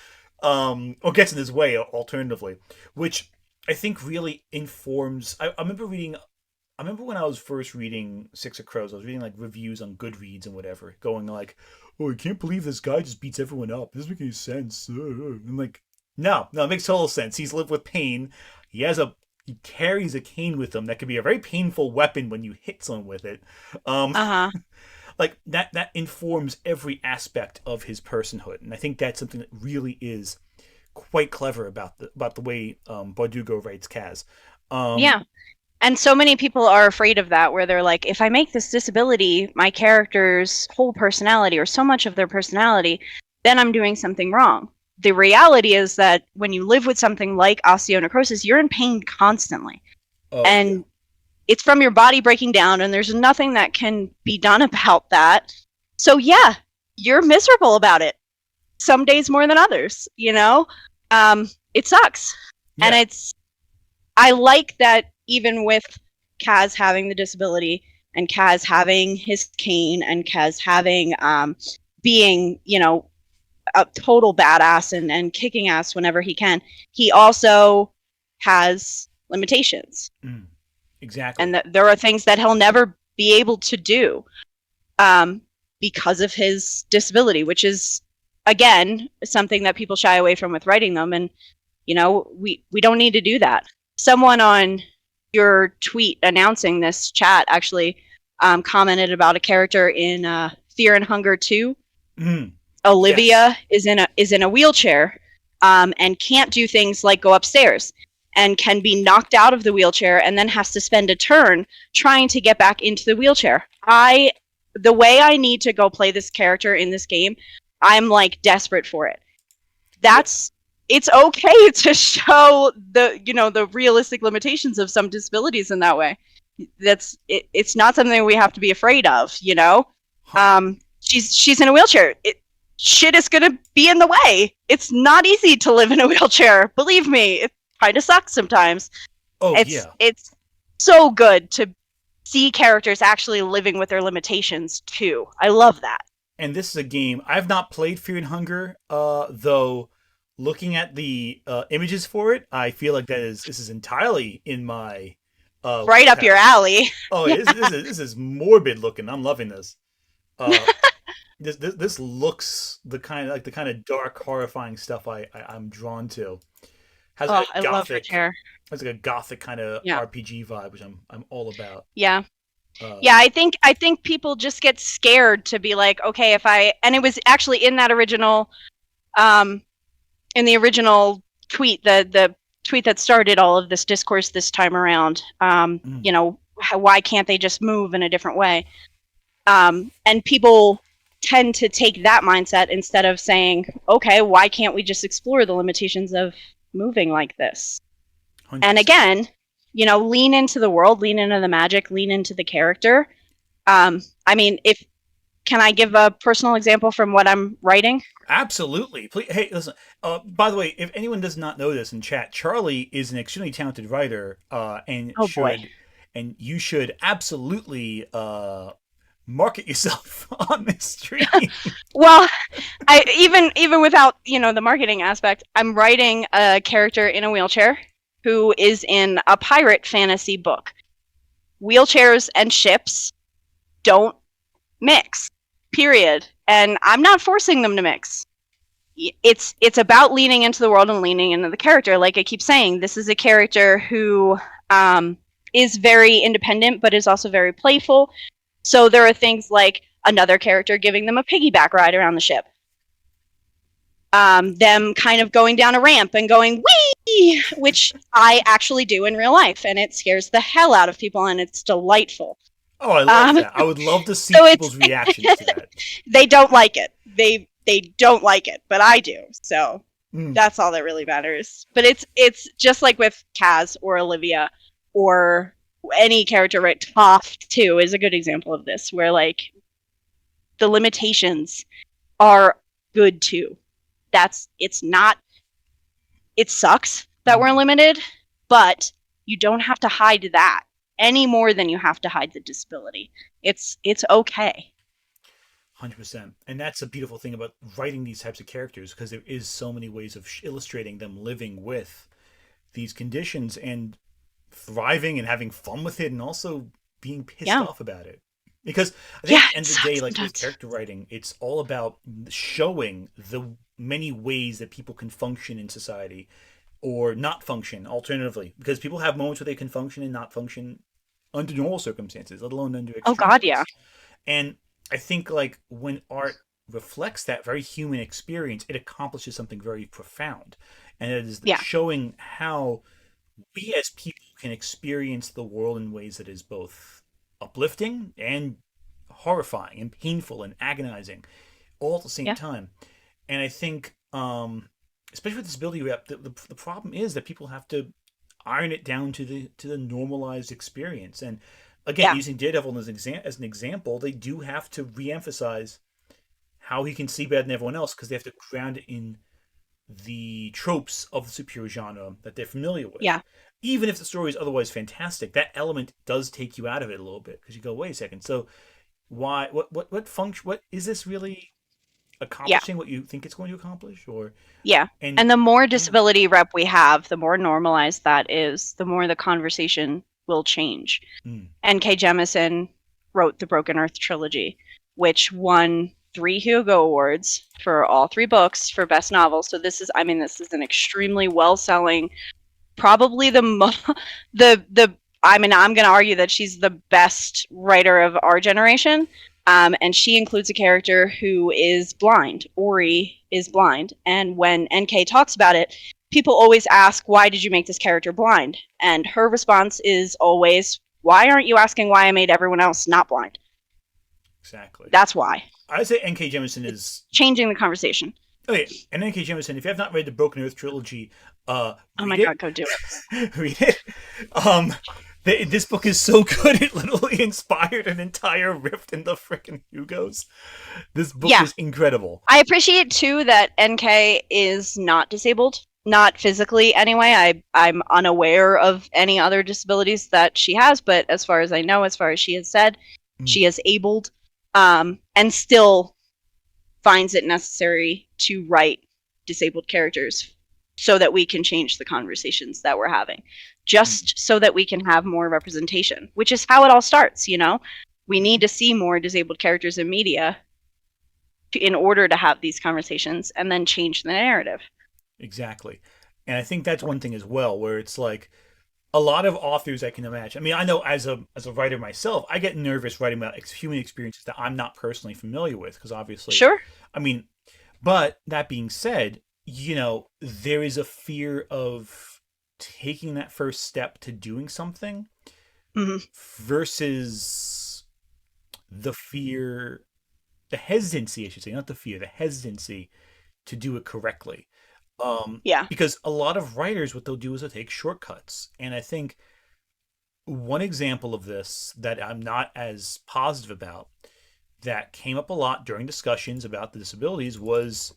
or gets in his way alternatively, which I think really informs. I remember reading. I remember when I was first reading Six of Crows, I was reading like reviews on Goodreads and whatever, going like, "Oh, I can't believe this guy just beats everyone up. It doesn't make any sense." I'm like, no, it makes total sense. He's lived with pain. He carries a cane with him that can be a very painful weapon when you hit someone with it. Um, Uh-huh. like that informs every aspect of his personhood, and I think that's something that really is quite clever about the way Bardugo writes Kaz. Yeah. And so many people are afraid of that, where they're like, if I make this disability my character's whole personality or so much of their personality, then I'm doing something wrong. The reality is that when you live with something like osteonecrosis, you're in pain constantly. Yeah. And it's from your body breaking down, and there's nothing that can be done about that. So, yeah, you're miserable about it. Some days more than others, you know? It sucks. Yeah. And I like that even with Kaz having the disability and Kaz having his cane and Kaz having being, a total badass and kicking ass whenever he can, he also has limitations. Exactly. And there are things that he'll never be able to do because of his disability, which is, again, something that people shy away from with writing them. And, we don't need to do that. Someone on your tweet announcing this chat actually commented about a character in Fear and Hunger 2. Olivia is in a wheelchair and can't do things like go upstairs and can be knocked out of the wheelchair and then has to spend a turn trying to get back into the wheelchair. The way I need to go play this character in this game, I'm like desperate for it. It's okay to show the realistic limitations of some disabilities in that way. It's not something we have to be afraid of, She's in a wheelchair. Shit is gonna be in the way. It's not easy to live in a wheelchair. Believe me, it kind of sucks sometimes. It's so good to see characters actually living with their limitations too. I love that. And this is a game I've not played Fear and Hunger, though. Looking at the images for it, I feel like this is entirely in my right up your alley. Oh, this is morbid looking. I'm loving this. This looks the kind of dark, horrifying stuff I'm drawn to. Has like a gothic, has like a gothic kind of RPG vibe, which I'm all about. Yeah. I think people just get scared to be like, okay, and it was actually in that original in the original tweet, the tweet that started all of this discourse this time around, why can't they just move in a different way? And people tend to take that mindset instead of saying, okay, why can't we just explore the limitations of moving like this? 100%. And again, lean into the world, lean into the magic, lean into the character. Can I give a personal example from what I'm writing? Absolutely. Please, hey, listen. By the way, if anyone does not know this in chat, Charlie is an extremely talented writer, and you should absolutely Market yourself on this stream. Well, I even without, the marketing aspect, I'm writing a character in a wheelchair who is in a pirate fantasy book. Wheelchairs and ships don't mix. Period. And I'm not forcing them to mix. It's about leaning into the world and leaning into the character. Like I keep saying, this is a character who is very independent, but is also very playful. So there are things like another character giving them a piggyback ride around the ship. Them kind of going down a ramp and going, wee! Which I actually do in real life, and it scares the hell out of people, and it's delightful. Oh, I love that. I would love to see So people's reactions to that. They don't like it. They don't like it, but I do. So that's all that really matters. But it's just like with Kaz or Olivia or any character, right? Toph too is a good example of this, where like the limitations are good too. It sucks that we're limited, but you don't have to hide that any more than you have to hide the disability. It's okay. 100%. And that's a beautiful thing about writing these types of characters, because there is so many ways of illustrating them living with these conditions and thriving and having fun with it, and also being pissed off about it. Because I think at the end of the day, like with character writing, it's all about showing the many ways that people can function in society or not function alternatively. Because people have moments where they can function and not function under normal circumstances, let alone under extreme. Oh God, yeah. And I think like when art reflects that very human experience, it accomplishes something very profound. And it is showing how we as people can experience the world in ways that is both uplifting and horrifying and painful and agonizing all at the same time. And I think, especially with disability rep, the problem is that people have to iron it down to the normalized experience. And again, using Daredevil as an example, they do have to reemphasize how he can see better than everyone else, because they have to ground it in the tropes of the superhero genre that they're familiar with. Yeah. Even if the story is otherwise fantastic, that element does take you out of it a little bit, because you go, wait a second, so why? What function? What is this really accomplishing? What you think it's going to accomplish? Or and the more disability rep we have, the more normalized that is, the more the conversation will change. N.K. Jemisin wrote the Broken Earth trilogy, which won 3 Hugo Awards for all 3 books for best novel. So this is an extremely well-selling, probably I'm going to argue that she's the best writer of our generation. And she includes a character who is blind. Ori is blind. And when NK talks about it, people always ask, why did you make this character blind? And her response is always, why aren't you asking why I made everyone else not blind? Exactly. That's why. I would say N.K. Jemisin is changing the conversation. Okay, and N.K. Jemisin, if you have not read the Broken Earth trilogy, oh my God, go do it. Read it. This book is so good, it literally inspired an entire rift in the frickin' Hugos. This book is incredible. I appreciate, too, that NK is not disabled. Not physically, anyway. I'm unaware of any other disabilities that she has, but as far as I know, as far as she has said, she is abled, and still finds it necessary to write disabled characters so that we can change the conversations that we're having. Just so that we can have more representation, which is how it all starts, We need to see more disabled characters in media in order to have these conversations and then change the narrative. Exactly. And I think that's one thing as well, where it's like a lot of authors I can imagine. I mean, I know as a writer myself, I get nervous writing about human experiences that I'm not personally familiar with, because obviously... Sure. I mean, but that being said, there is a fear of taking that first step to doing something versus the hesitancy, I should say, not the fear, the hesitancy to do it correctly. Because a lot of writers, what they'll do is they'll take shortcuts. And I think one example of this that I'm not as positive about, that came up a lot during discussions about the disabilities, was,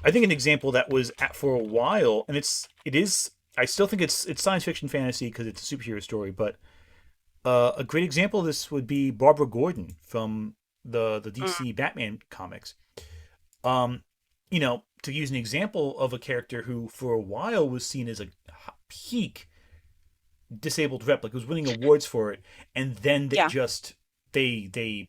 I think, an example that was for a while, and it is I still think it's science fiction fantasy because it's a superhero story, but A great example of this would be Barbara Gordon from the Mm, DC Batman comics. Um, you know, to use an example of a character who for a while was seen as a peak disabled rep, like was winning awards for it, and then they yeah, just they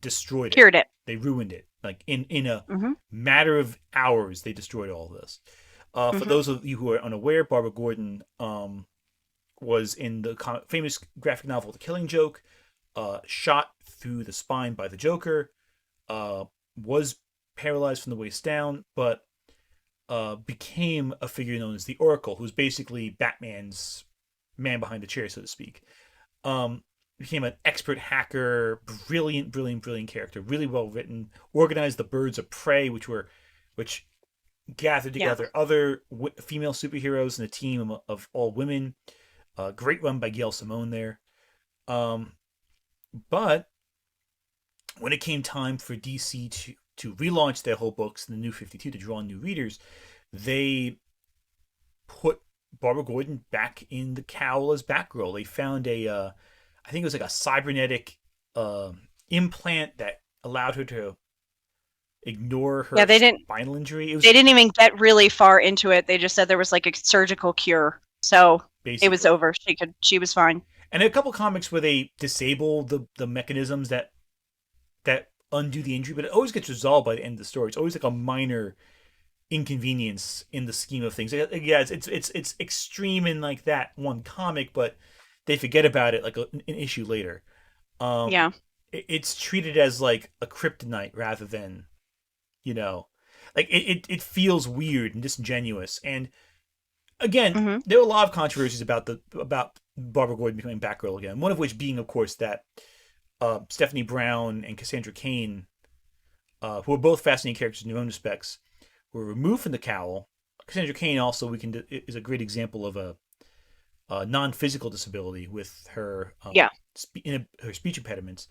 destroyed it. cured it. They ruined it. Like in a Mm-hmm. matter of hours, they destroyed all of this. For Mm-hmm. those of you who are unaware, Barbara Gordon was in the famous graphic novel The Killing Joke, shot through the spine by the Joker, was paralyzed from the waist down, but became a figure known as the Oracle, who's basically Batman's man behind the chair, so to speak. Became an expert hacker, brilliant, brilliant, brilliant character, really well written. Organized the Birds of Prey, which gathered Yeah. together other female superheroes in a team of all women. Great run by Gail Simone there. Um, but when it came time for DC to relaunch their whole books in the New 52 to draw in new readers, they put Barbara Gordon back in the cowl as Batgirl. They found I think it was like a cybernetic implant that allowed her to ignore Yeah, her they didn't spinal injury. It they was didn't even get really far into it. They just said there was like a surgical cure. So it was basically, over. She was fine. and a couple comics where they disable the mechanisms that undo the injury, but it always gets resolved by the end of the story. It's always like a minor inconvenience in the scheme of things. Yeah, it's extreme in like that one comic, but they forget about it like an issue later. Um, Yeah. it's treated as like a kryptonite rather than you know, like it feels weird and disingenuous. And again, Mm-hmm. there were a lot of controversies about Barbara Gordon becoming Batgirl again. One of which being, of course, that Stephanie Brown and Cassandra Cain, who are both fascinating characters in their own respects, were removed from the cowl. Cassandra Cain also is a great example of a non-physical disability with her Yeah. her speech impediments,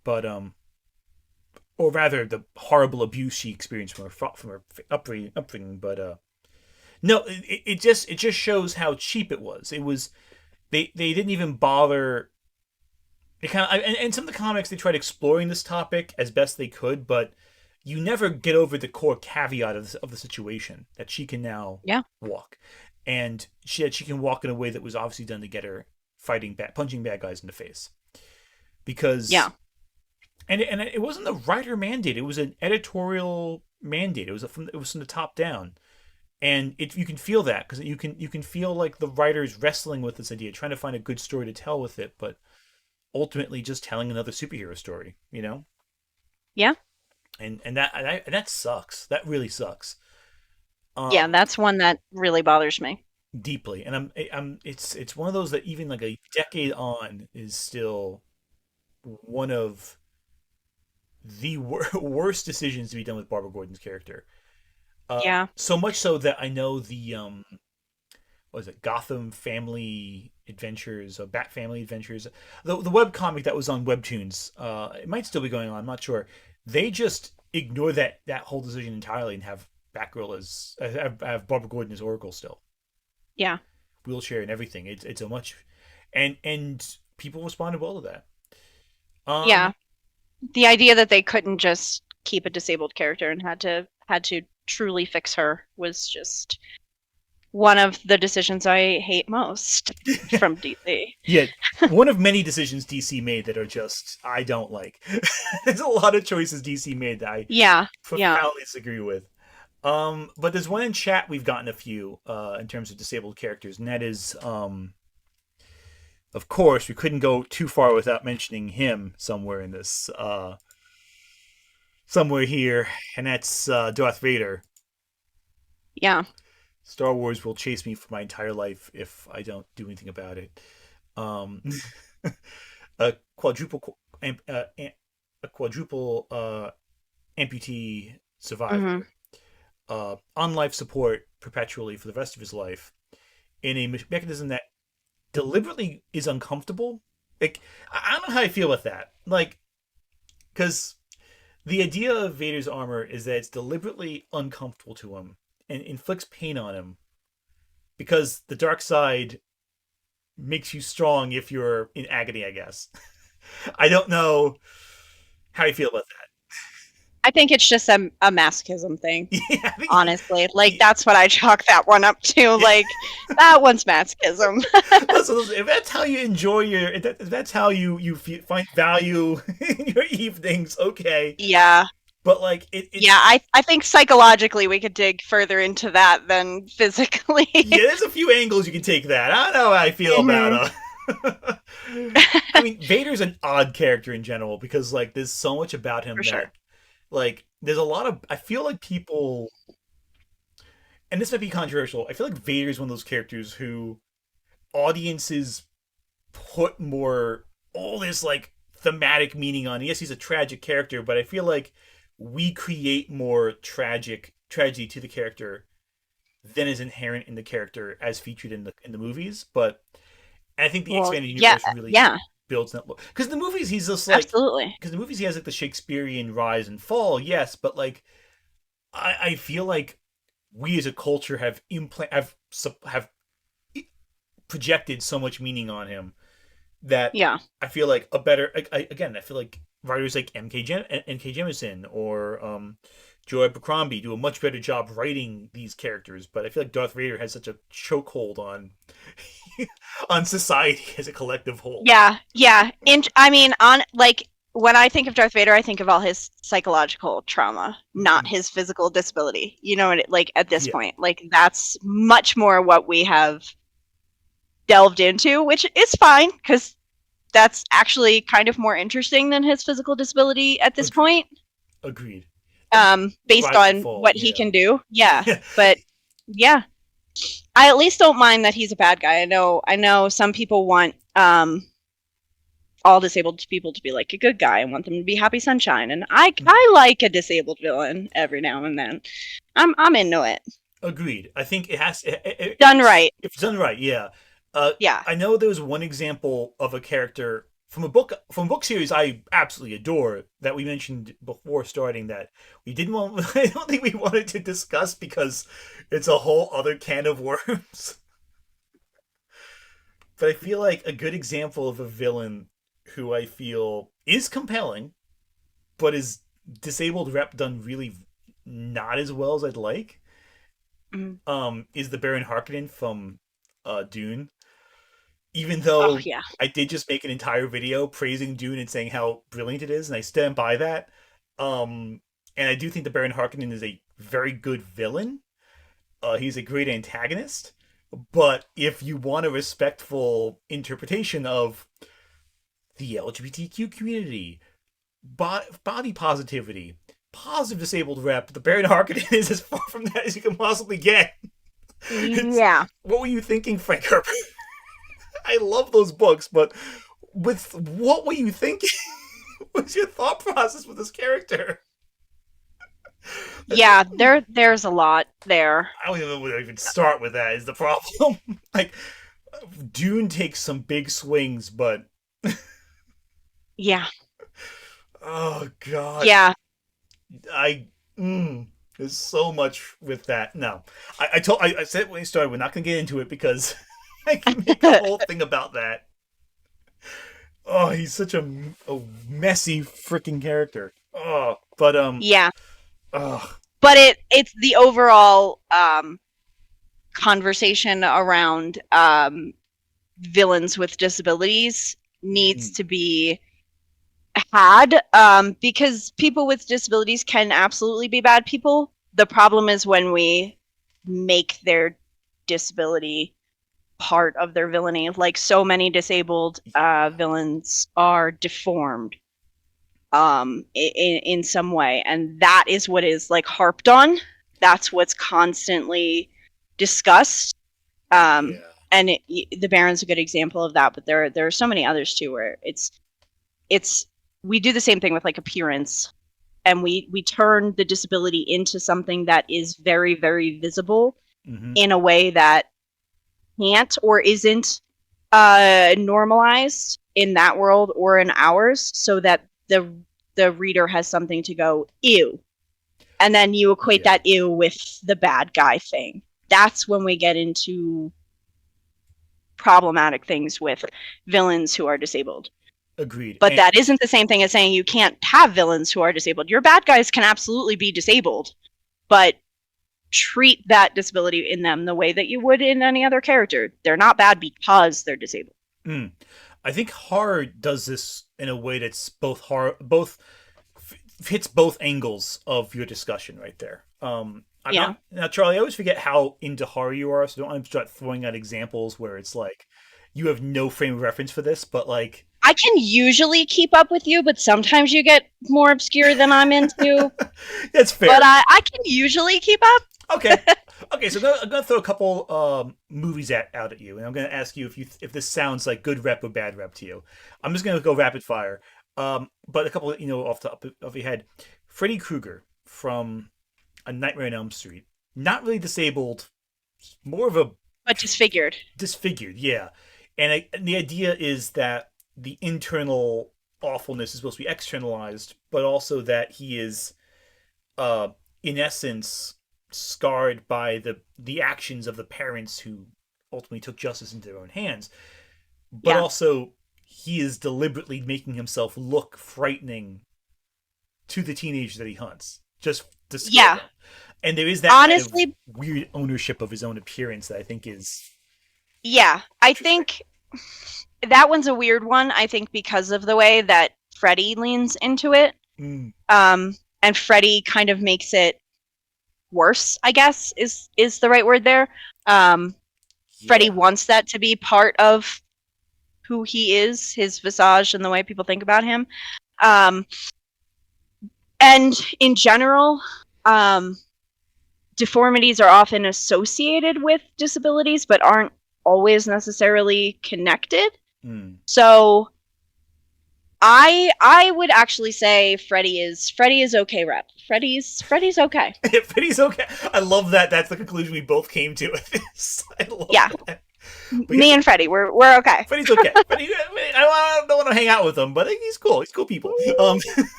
but or rather the horrible abuse she experienced from her upbringing. But no, it just shows how cheap it was. It was they didn't even bother. They kind of and some of the comics they tried exploring this topic as best they could, but you never get over the core caveat of the situation that she can now Yeah. walk, and she can walk in a way that was obviously done to get her punching bad guys in the face because Yeah. and it wasn't the writer mandate; it was an editorial mandate. It was from the top down, and you can feel that because you can feel like the writers wrestling with this idea, trying to find a good story to tell with it, but ultimately just telling another superhero story, you know. Yeah. And that sucks. That really sucks. Yeah. Um, That's one that really bothers me. deeply, and it's one of those that even like a decade on is still one of the worst decisions to be done with Barbara Gordon's character. Yeah. So much so that I know the what is it, Gotham Family Adventures, Bat Family Adventures, the web comic that was on Webtoons. It might still be going on. I'm not sure. They just ignore that whole decision entirely and have Batgirl as have Barbara Gordon as Oracle still, Yeah. wheelchair and everything. It's a much and people responded well to that. Um, Yeah. The idea that they couldn't just keep a disabled character and had to truly fix her was just one of the decisions I hate most from DC. yeah, one of many decisions DC made that are just I don't like. There's a lot of choices DC made that I Yeah. Yeah. profoundly disagree with. But there's one in chat we've gotten a few in terms of disabled characters, and that is, of course, we couldn't go too far without mentioning him somewhere in this, somewhere here, and that's Darth Vader. Yeah. Star Wars will chase me for my entire life if I don't do anything about it. Um, a quadruple, a quadruple amputee Hmm. survivor, on life support perpetually for the rest of his life in a mechanism that deliberately is uncomfortable. Like I don't know how I feel with that. Like because the idea of Vader's armor is that it's deliberately uncomfortable to him and inflicts pain on him because the dark side makes you strong if you're in agony, I guess. I don't know how you feel about I think it's just a masochism thing. that. Yeah, I think, Honestly, like yeah, that's what I chalk that one up to. yeah. Like that one's masochism. Listen, if that's how you enjoy if that's how you find value in your evenings, okay. Yeah. But like Yeah, it's I think psychologically we could dig further into that than physically. yeah, there's a few angles you can take that. I don't know how I feel Mhm. about I mean, Vader's an odd character in general because like there's so much about him For sure. that like there's a lot of I feel like people and this might be controversial. I feel like Vader's one of those characters who audiences put more all this like thematic meaning on. Yes, he's a tragic character, but I feel like we create more tragedy to the character than is inherent in the character as featured in the movies. But I think the Well, expanded yeah, universe really yeah, builds that because in the movies he's just like absolutely. because in the movies he has like the Shakespearean rise and fall, yes, but like I feel like we as a culture have projected so much meaning on him that Yeah. I feel like a better again I feel like writers like N.K. Jemisin or Joy Abercrombie do a much better job writing these characters, but I feel like Darth Vader has such a chokehold on on society as a collective whole. Yeah, yeah. I mean, on like when I think of Darth Vader, I think of all his psychological trauma, not his physical disability. You know, like at this Yeah, point, like that's much more what we have delved into, which is fine because that's actually kind of more interesting than his physical disability at this agreed. point. Agreed. Based Rise and on fall. what he Yeah. can do. Yeah, but yeah, I at least don't mind that he's a bad guy. I know some people want all disabled people to be like a good guy and want them to be happy sunshine, and I like a disabled villain every now and then. I'm into it. Agreed. I think it has Done right. if it's done right. Yeah. Yeah. I know there was one example of a character from a book series I absolutely adore that we mentioned before starting that we didn't want. I don't think we wanted to discuss because it's a whole other can of worms. But I feel like a good example of a villain who I feel is compelling, but is disabled rep done really not as well as I'd like. Mm. Is the Baron Harkonnen from Dune. Even Oh though yeah. I did just make an entire video praising Dune and saying how brilliant it is, and I stand by that. And I do think the Baron Harkonnen is a very good villain. He's a great antagonist. But if you want a respectful interpretation of the LGBTQ community, body positivity, positive disabled rep, the Baron Harkonnen is as far from that as you can possibly get. It's, Yeah. what were you thinking, Frank Herbert? I love those books, but with what were you thinking? What's your thought process with this character? Yeah, there's a lot there. I don't even know where to even start with that. Is the problem? Like, Dune takes some big swings, but Yeah. oh god, Yeah. I there's so much with that. No, I said when we started, we're not gonna get into it because I can make a whole thing about that. Oh, he's such a messy freaking character. Oh, but Yeah. oh, But it's the overall conversation around villains with disabilities needs to be had because people with disabilities can absolutely be bad people. The problem is when we make their disability part of their villainy. Like so many disabled villains are deformed in some way, and that is what is like harped on. That's what's constantly discussed. yeah, And the Baron's a good example of that, but there are so many others too where it's we do the same thing with like appearance, and we turn the disability into something that is very very visible in a way that can't or isn't normalized in that world or in ours, so that the reader has something to go ew, and then you equate yeah, that ew with the bad guy thing. That's when we get into problematic things with villains who are disabled. Agreed. But that isn't the same thing as saying you can't have villains who are disabled. Your bad guys can absolutely be disabled, but treat that disability in them the way that you would in any other character. They're not bad because they're disabled. I think horror does this in a way that's both hits both angles of your discussion right there. Now, Charlie, I always forget how into horror you are, so don't want to start throwing out examples where it's like you have no frame of reference for this, but like I can usually keep up with you, but sometimes you get more obscure than I'm into. That's fair. But I can usually keep up. Okay. So I'm gonna throw a couple movies out at you, and I'm gonna ask you if this sounds like good rep or bad rep to you. I'm just gonna go rapid fire. But a couple, off the top of your head, Freddy Krueger from A Nightmare on Elm Street, not really disabled, more of a but disfigured. Disfigured, yeah. And the idea is that the internal awfulness is supposed to be externalized, but also that he is, in essence, scarred by the actions of the parents who ultimately took justice into their own hands. But also, he is deliberately making himself look frightening to the teenagers that he hunts. Just to scare them. And there is that honestly kind of weird ownership of his own appearance that I think is... Yeah, I think that one's a weird one, I think, because of the way that Freddy leans into it. And Freddy kind of makes it worse, I guess, is the right word there. Freddy wants that to be part of who he is, his visage and the way people think about him. And in general, deformities are often associated with disabilities, but aren't always necessarily connected. So I would actually say Freddy is okay rep. Freddy's okay. Freddy's okay. I love that. That's the conclusion we both came to with this. I love that. Me and Freddy, we're okay. Freddy's okay. Freddy, I don't want to hang out with him, but he's cool. He's cool people.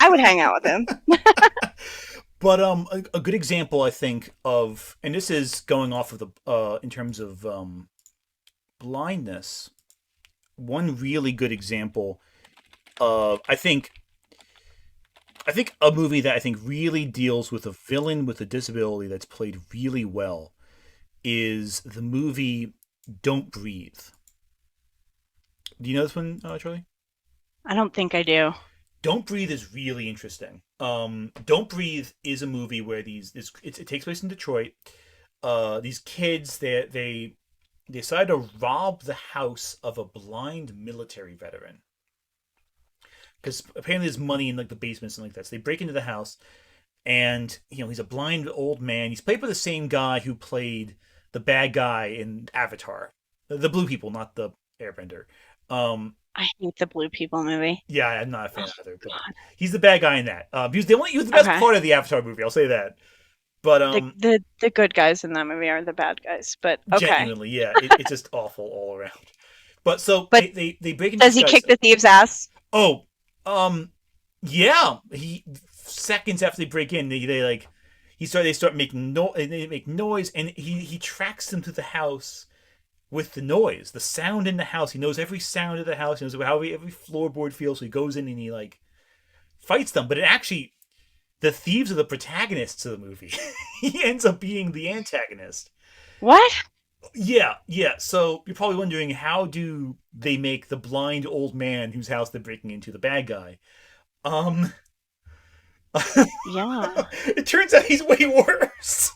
I would hang out with him. But a good example, I think, of, and this is going off of the in terms of blindness. One really good example of I think a movie that I think really deals with a villain with a disability that's played really well is the movie Don't Breathe. Do you know this one, Charlie? I don't think I do. Don't Breathe is really interesting. Don't Breathe is a movie where it takes place in Detroit. These kids they decide to rob the house of a blind military veteran because apparently there's money in like the basements and like that. So they break into the house, and he's a blind old man. He's played by the same guy who played the bad guy in Avatar, the blue people, not the Airbender. I hate the Blue People movie. Yeah, I'm not a fan either. But he's the bad guy in that. He was the best part of the Avatar movie. I'll say that. But the good guys in that movie are the bad guys. But okay, genuinely, yeah, it's just awful all around. But they break into. Does he kick the thief's ass? Oh, yeah. He seconds after they break in, they start making they make noise, and he tracks them to the house. With the noise, the sound in the house, he knows every sound of the house. He knows how every floorboard feels. So he goes in and he fights them. But the thieves are the protagonists of the movie. He ends up being the antagonist. What? Yeah. So you're probably wondering, how do they make the blind old man whose house they're breaking into the bad guy? Yeah. It turns out he's way worse.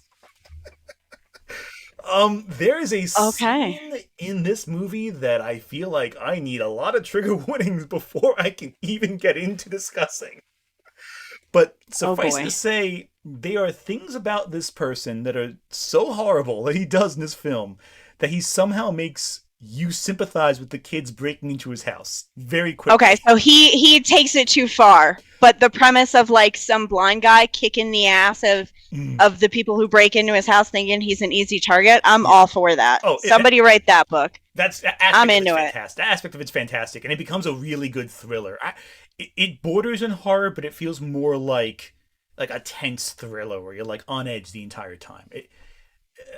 There is a scene in this movie that I feel like I need a lot of trigger warnings before I can even get into discussing. But suffice to say, there are things about this person that are so horrible that he does in this film that he somehow makes you sympathize with the kids breaking into his house very quickly. Okay, so he takes it too far. But the premise of some blind guy kicking the ass of the people who break into his house thinking he's an easy target, I'm all for that. Somebody write that book. I'm into it. That aspect of it's fantastic, and it becomes a really good thriller. It borders on horror, but it feels more like a tense thriller where you're on edge the entire time.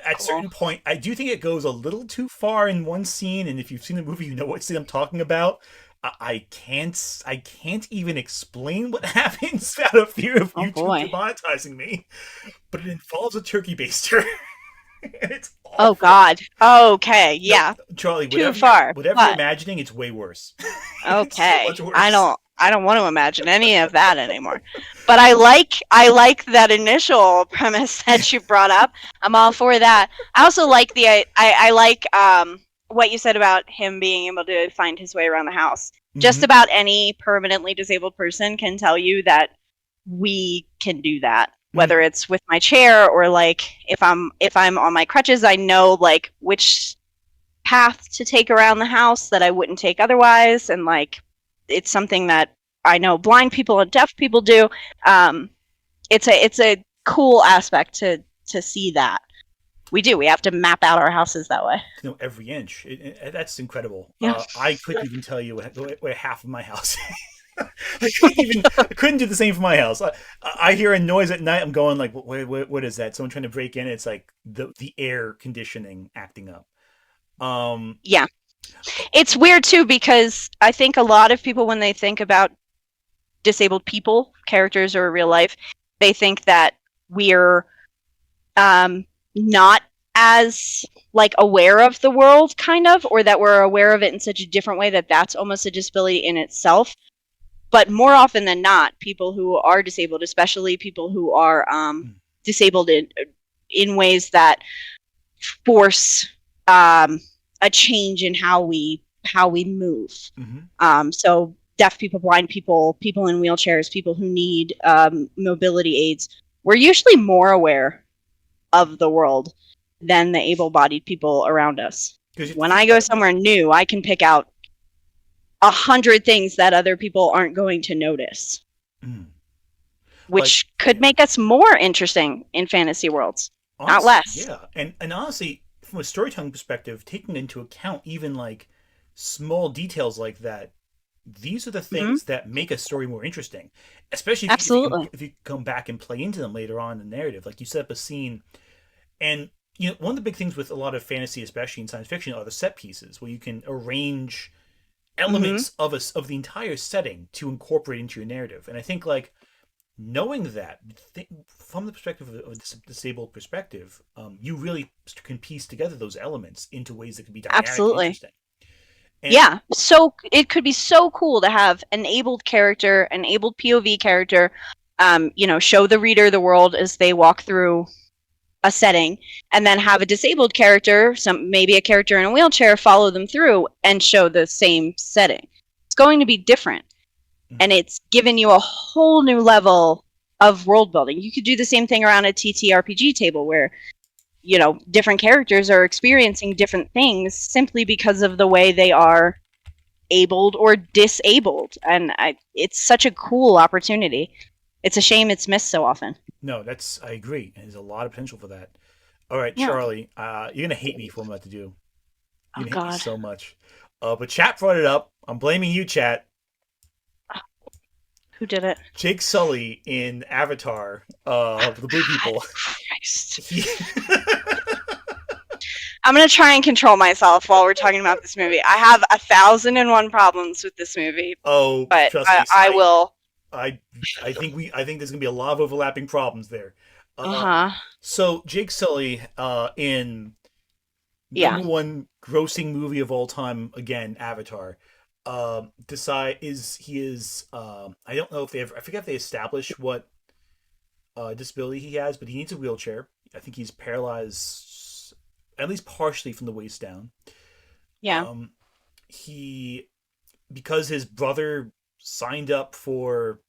at Cool. certain point, I do think it goes a little too far in one scene, and if you've seen the movie, you know what scene I'm talking about. I can't even explain what happens out of fear of Oh YouTube boy. demonetizing me, but it involves a turkey baster, and it's Oh awful. God. Okay. No, Yeah. Charlie, Too whatever you're far. whatever you're But imagining, it's way worse. It's so okay. much I worse. don't. I don't want to imagine any of that anymore. But I like that initial premise that you brought up. I'm all for that. I also like I like what you said about him being able to find his way around the house. Just Hmm. about any permanently disabled person can tell you that we can do that. Whether Hmm. it's with my chair or like if I'm on my crutches, I know like which path to take around the house that I wouldn't take otherwise, and like it's something that I know blind people and deaf people do. Um, it's a cool aspect to see that we have to map out our houses that way. To know every inch. That's incredible. Yeah. I couldn't even tell you where half of my house. I couldn't do the same for my house. I hear a noise at night. I'm going like, what is that? Someone trying to break in. It's like the air conditioning acting up. Um, Yeah. It's weird too because I think a lot of people when they think about disabled people, characters or real life, they think that we're um, not as like aware of the world kind of, or that we're aware of it in such a different way that that's almost a disability in itself. But more often than not, people who are disabled, especially people who are disabled in ways that force a change in how we move. mhm. So deaf people, blind people, people in wheelchairs, people who need mobility aids, we're usually more aware of the world than the able-bodied people around us. Because you have to When think I go about it. somewhere new, I can pick out 100 things that other people aren't going to notice, Mm. Like, which could make us more interesting in fantasy worlds, not honestly, less. yeah, and honestly, from a storytelling perspective, taking into account even like small details like that, these are the Hmm. things that make a story more interesting. Especially Absolutely. if you come back and play into them later on in the narrative, like you set up a scene, and one of the big things with a lot of fantasy, especially in science fiction, are the set pieces where you can arrange Hmm. elements of the entire setting to incorporate into your narrative. And I think like knowing that from the perspective of a disabled perspective, you really can piece together those elements into ways that can be dynamic and Absolutely. interesting. And Yeah. So it could be so cool to have an abled character, an abled POV character, show the reader the world as they walk through a setting, and then have a disabled character, some maybe a character in a wheelchair, follow them through and show the same setting. It's going to be different, and mhm, it's given you a whole new level of world building. You could do the same thing around a TTRPG table where different characters are experiencing different things simply because of the way they are abled or disabled, and it's such a cool opportunity. It's a shame it's missed so often. no, that's I agree. There's a lot of potential for that. All right, Yeah. Charlie, you're gonna hate me for what I'm about to do. You're Oh gonna hate me God. so much. But chat brought it up. I'm blaming you, chat. Who did it? Jake Sully in Avatar, the Blue God People. Christ. He, I'm gonna try and control myself while we're talking about this movie. I have 1,001 problems with this movie, oh, but trust I, me, I will. I, I think there's gonna be a lot of overlapping problems there. Uh Um, huh. so Jake Sully, in Yeah. number one grossing movie of all time, again, Avatar. Decide is he is I don't know if they ever I forget if they establish what disability he has, but he needs a wheelchair. I think he's paralyzed at least partially from the waist down. Yeah. Um, he because his brother signed up for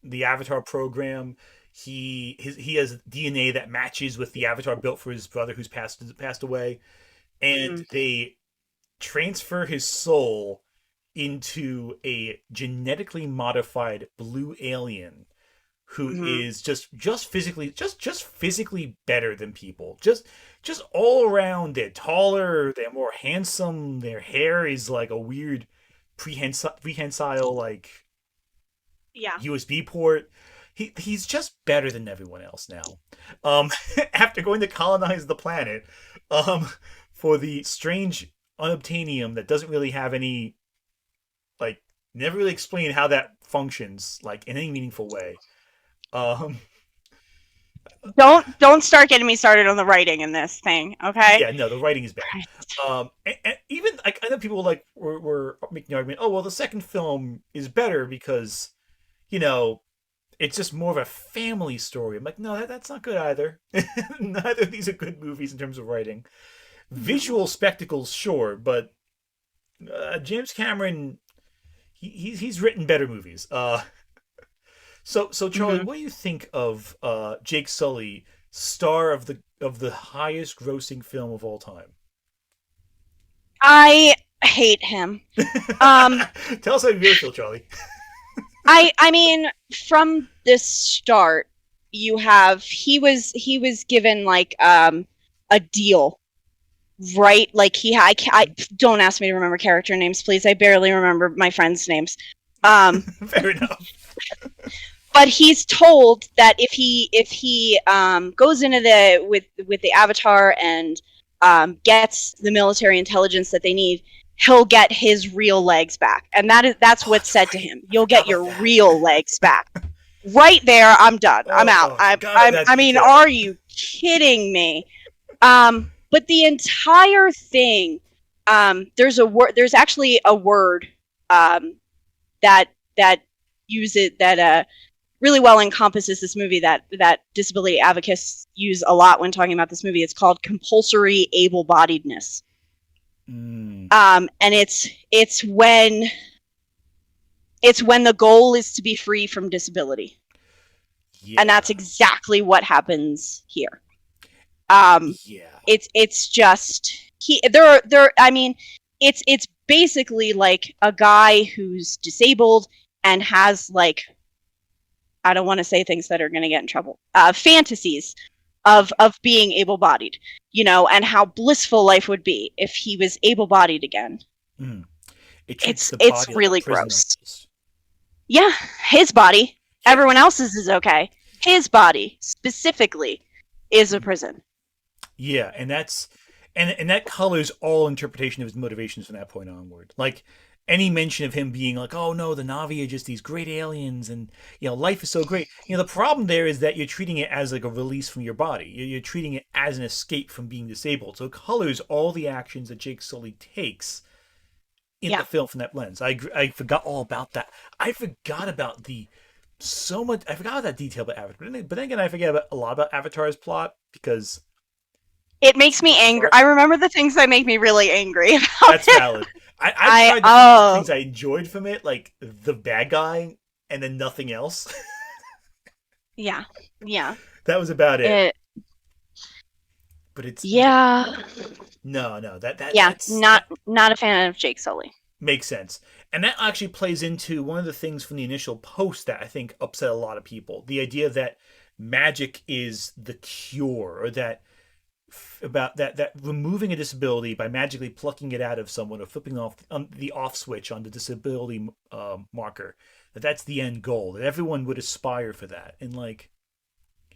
the Avatar program. He has DNA that matches with the Avatar built for his brother who's passed away, and Mm-hmm. they transfer his soul into a genetically modified blue alien who Mm-hmm. is just physically just physically better than people. Just all around, they're taller, they're more handsome, their hair is like a weird prehensile like Yeah. USB port. he's just better than everyone else now. After going to colonize the planet, um, for the strange unobtainium that doesn't really have any, like, never really explain how that functions, like, in any meaningful way. Um, Don't start getting me started on the writing in this thing, okay? yeah, no, the writing is bad. And even like I know people like were making the argument, oh well, the second film is better because you know it's just more of a family story. I'm like, no, that's not good either. Neither of these are good movies in terms of writing. Visual spectacles, sure, but James Cameron, he's written better movies. So Charlie, Mhm. what do you think of Jake Sully, star of the highest grossing film of all time? I hate him. Um, Tell us how you really feel, Charlie. I mean, from the start, he was given like a deal, right? Like I don't ask me to remember character names, please. I barely remember my friends' names. Um, Fair enough. but he's told that if he goes into the with the Avatar and gets the military intelligence that they need, he'll get his real legs back, and that's Oh, what's that's said to right. him. I You'll forgot get about your that. real legs back. Right there, I'm done. I'm out. Oh, I forgot about that I mean, detail. are you kidding me? But the entire thing, there's a word. There's actually a word um, that that really well encompasses this movie that disability advocates use a lot when talking about this movie. It's called compulsory able-bodiedness, Mm, and it's when the goal is to be free from disability, and yeah, that's exactly what happens here. Um, yeah. it's just he there. I mean, it's basically like a guy who's disabled and has like, I don't want to say things that are going to get in trouble. Fantasies of being able-bodied, and how blissful life would be if he was able-bodied again. Mm. It treats It's the it's body like a really prison gross. almost. Yeah, his body. Yeah. Everyone else's is okay. His body specifically is a Mm. prison. Yeah, and that colors all interpretation of his motivations from that point onward. Like any mention of him being like, "Oh no, the Navi are just these great aliens, and life is so great." The problem there is that you're treating it as like a release from your body. You're treating it as an escape from being disabled. So it colors all the actions that Jake Sully takes in Yeah. the film from that lens. I forgot all about that. I forgot about I forgot about that detail about Avatar. But then again, I forget a lot about Avatar's plot because It it's makes such me a angry. bizarre. I remember the things that make me really angry about That's it. valid. I've I tried to think of the oh things I enjoyed from it, like the bad guy, and then nothing else. yeah. Yeah. That was about it. It But it's yeah. no Yeah, not a fan of Jake Sully. makes sense, and that actually plays into one of the things from the initial post that I think upset a lot of people: the idea that magic is the cure, or that about that removing a disability by magically plucking it out of someone or flipping off the off switch on the disability marker, that's the end goal, that everyone would aspire for that. And like,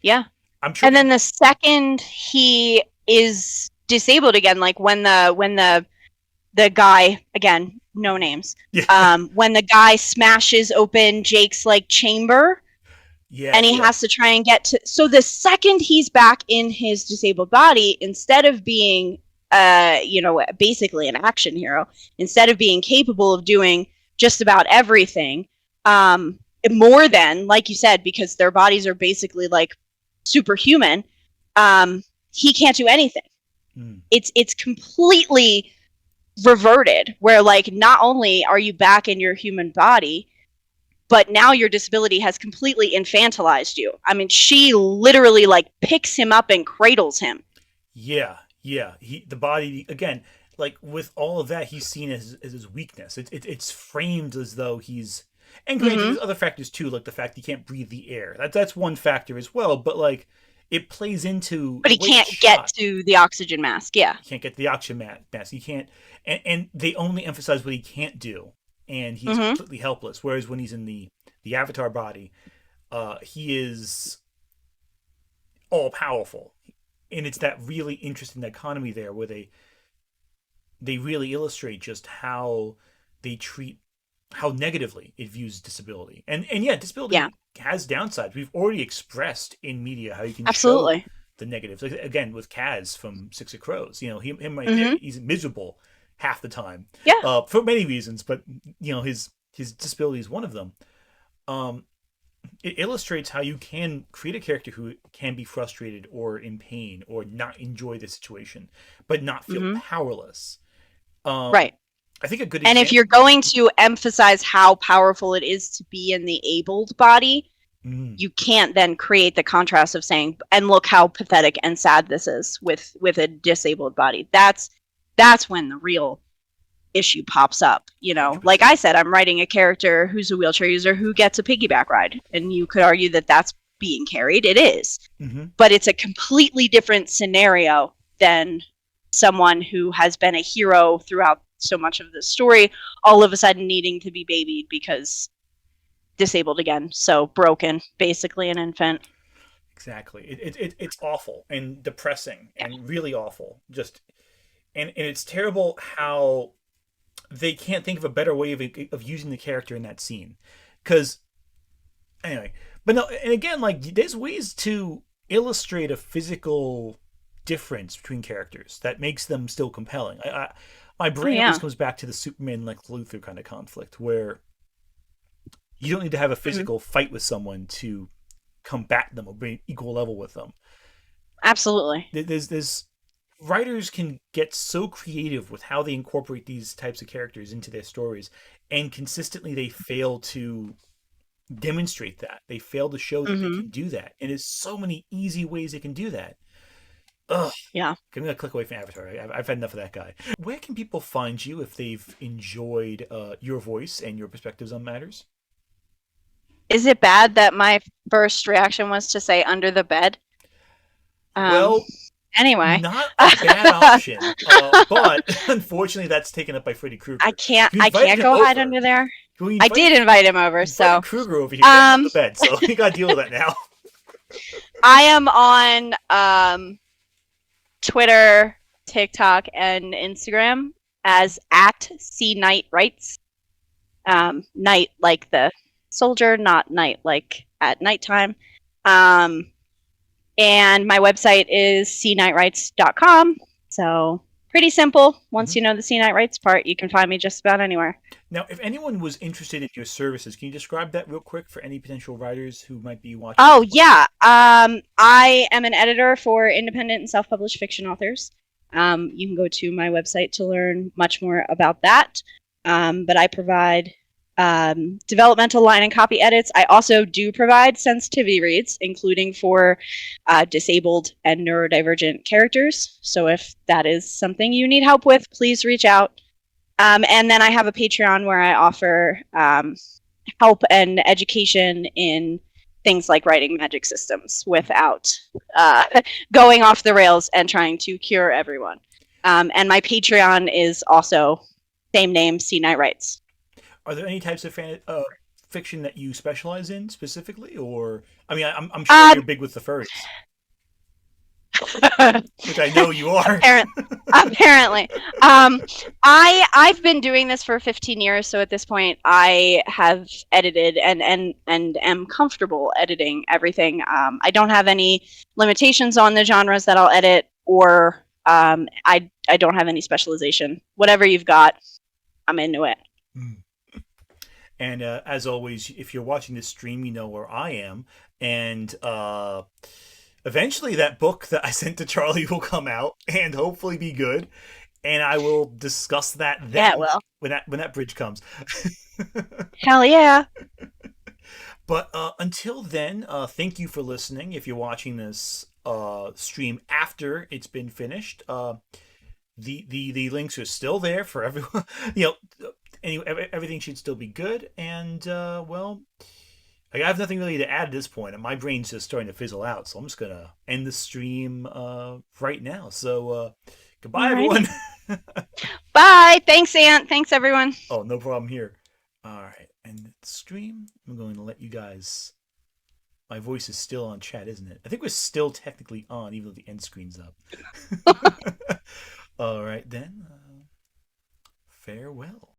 Yeah. I'm sure And then the second he is disabled again, like when the guy, again, no names, yeah, when the guy smashes open Jake's like chamber yeah, and he yeah. has to try and get to, so the second he's back in his disabled body, instead of being basically an action hero, instead of being capable of doing just about everything, more than, like you said, because their bodies are basically like superhuman, he can't do anything. Mm. It's completely reverted, where like not only are you back in your human body, but now your disability has completely infantilized you. I mean, she literally like picks him up and cradles him. Yeah, yeah. The body again, like with all of that, he's seen as his weakness. It's framed as though he's. And granted, Mm-hmm. there's other factors too, like the fact he can't breathe the air. That's one factor as well. But like, it plays into But the he way it's can't get shot. to the oxygen mask. Yeah. He can't get the oxygen mask. He can't, and they only emphasize what he can't do, and he's Mm-hmm. completely helpless. Whereas when he's in the avatar body, he is all powerful, and it's that really interesting dichotomy there where they really illustrate just how they treat how negatively it views disability. And yeah, Yeah, disability has downsides. We've already expressed in media how you can show absolutely. the negatives. Like, again, with Kaz from Six of Crows, him right there, Hmm. he's miserable half the time, Yeah. for many reasons, but his disability is one of them. Um, it illustrates how you can create a character who can be frustrated or in pain or not enjoy the situation, but not feel Hmm. powerless. Um, Right. I think a good And if example. you're going to emphasize how powerful it is to be in the abled body, Mm, you can't then create the contrast of saying, and look how pathetic and sad this is with a disabled body. That's when the real issue pops up. Like 100%. I said, I'm writing a character who's a wheelchair user who gets a piggyback ride, and you could argue that that's being carried. It is, Hmm. but it's a completely different scenario than someone who has been a hero throughout so much of the story, all of a sudden needing to be babied because disabled again, so broken, basically an infant. Exactly. It's awful and depressing Yeah. and really awful. Just and it's terrible how they can't think of a better way of using the character in that scene. Because anyway, but no, and again, like there's ways to illustrate a physical difference between characters that makes them still compelling. My Oh brain always yeah. comes back to the Superman like Luthor kind of conflict where you don't need to have a Mhm. physical fight with someone to combat them or be equal level with them. Absolutely. There's writers can get so creative with how they incorporate these types of characters into their stories, and consistently they fail to demonstrate that. They fail to show that they Hmm. can do that. And there's so many easy ways they can do that. Ugh. Yeah. I'm gonna click away from Avatar. I've had enough of that guy. Where can people find you if they've enjoyed your voice and your perspectives on matters? Is it bad that my first reaction was to say under the bed? Um, Well, anyway, not a bad option, but unfortunately, that's taken up by Freddy I Krueger. can't You I invited can't him go hide over. under there. We I invited did invite him over, invited so Krueger over here. Get him on um the bed, so you gotta deal with that now. I am on Twitter, TikTok, and Instagram as at C Night Rights. Night like the soldier, not night like at nighttime. Um, and my website is cnightrights.com. So pretty simple. Once Mhm. you know the C Night Rights part, you can find me just about anywhere. Now, if anyone was interested in your services, can you describe that real quick for any potential writers who might be watching? Oh yeah, I am an editor for independent and self-published fiction authors. You can go to my website to learn much more about that. But I provide developmental line and copy edits. I also do provide sensitivity reads, including for disabled and neurodivergent characters. So if that is something you need help with, please reach out. And then I have a Patreon where I offer help and education in things like writing magic systems without uh, going off the rails and trying to cure everyone. And my Patreon is also same name, C Night Writes. Are there any types of fiction that you specialize in specifically, or I mean, I'm sure you're big with the furries, which I know you are. Apparently, apparently. I've been doing this for 15 years, so at this point I have edited and am comfortable editing everything. I don't have any limitations on the genres that I'll edit, or I don't have any specialization. Whatever you've got, I'm into it. And as always, if you're watching this stream, you know where I am. And eventually, that book that I sent to Charlie will come out and hopefully be good. And I will discuss that Yeah, then well, when that bridge comes. hell yeah. But until then, thank you for listening. If you're watching this stream after it's been finished, the links are still there for everyone. Anyway, everything should still be good. And well, I have nothing really to add at this point. And my brain's just starting to fizzle out, so I'm just gonna end the stream right now. So goodbye, Alrighty. everyone. Bye. Thanks, Aunt. Thanks, everyone. Oh, no problem here. All right, end the stream. I'm going to let you guys My voice is still on chat, isn't it? I think we're still technically on, even though the end screen's up. All right, then. Farewell.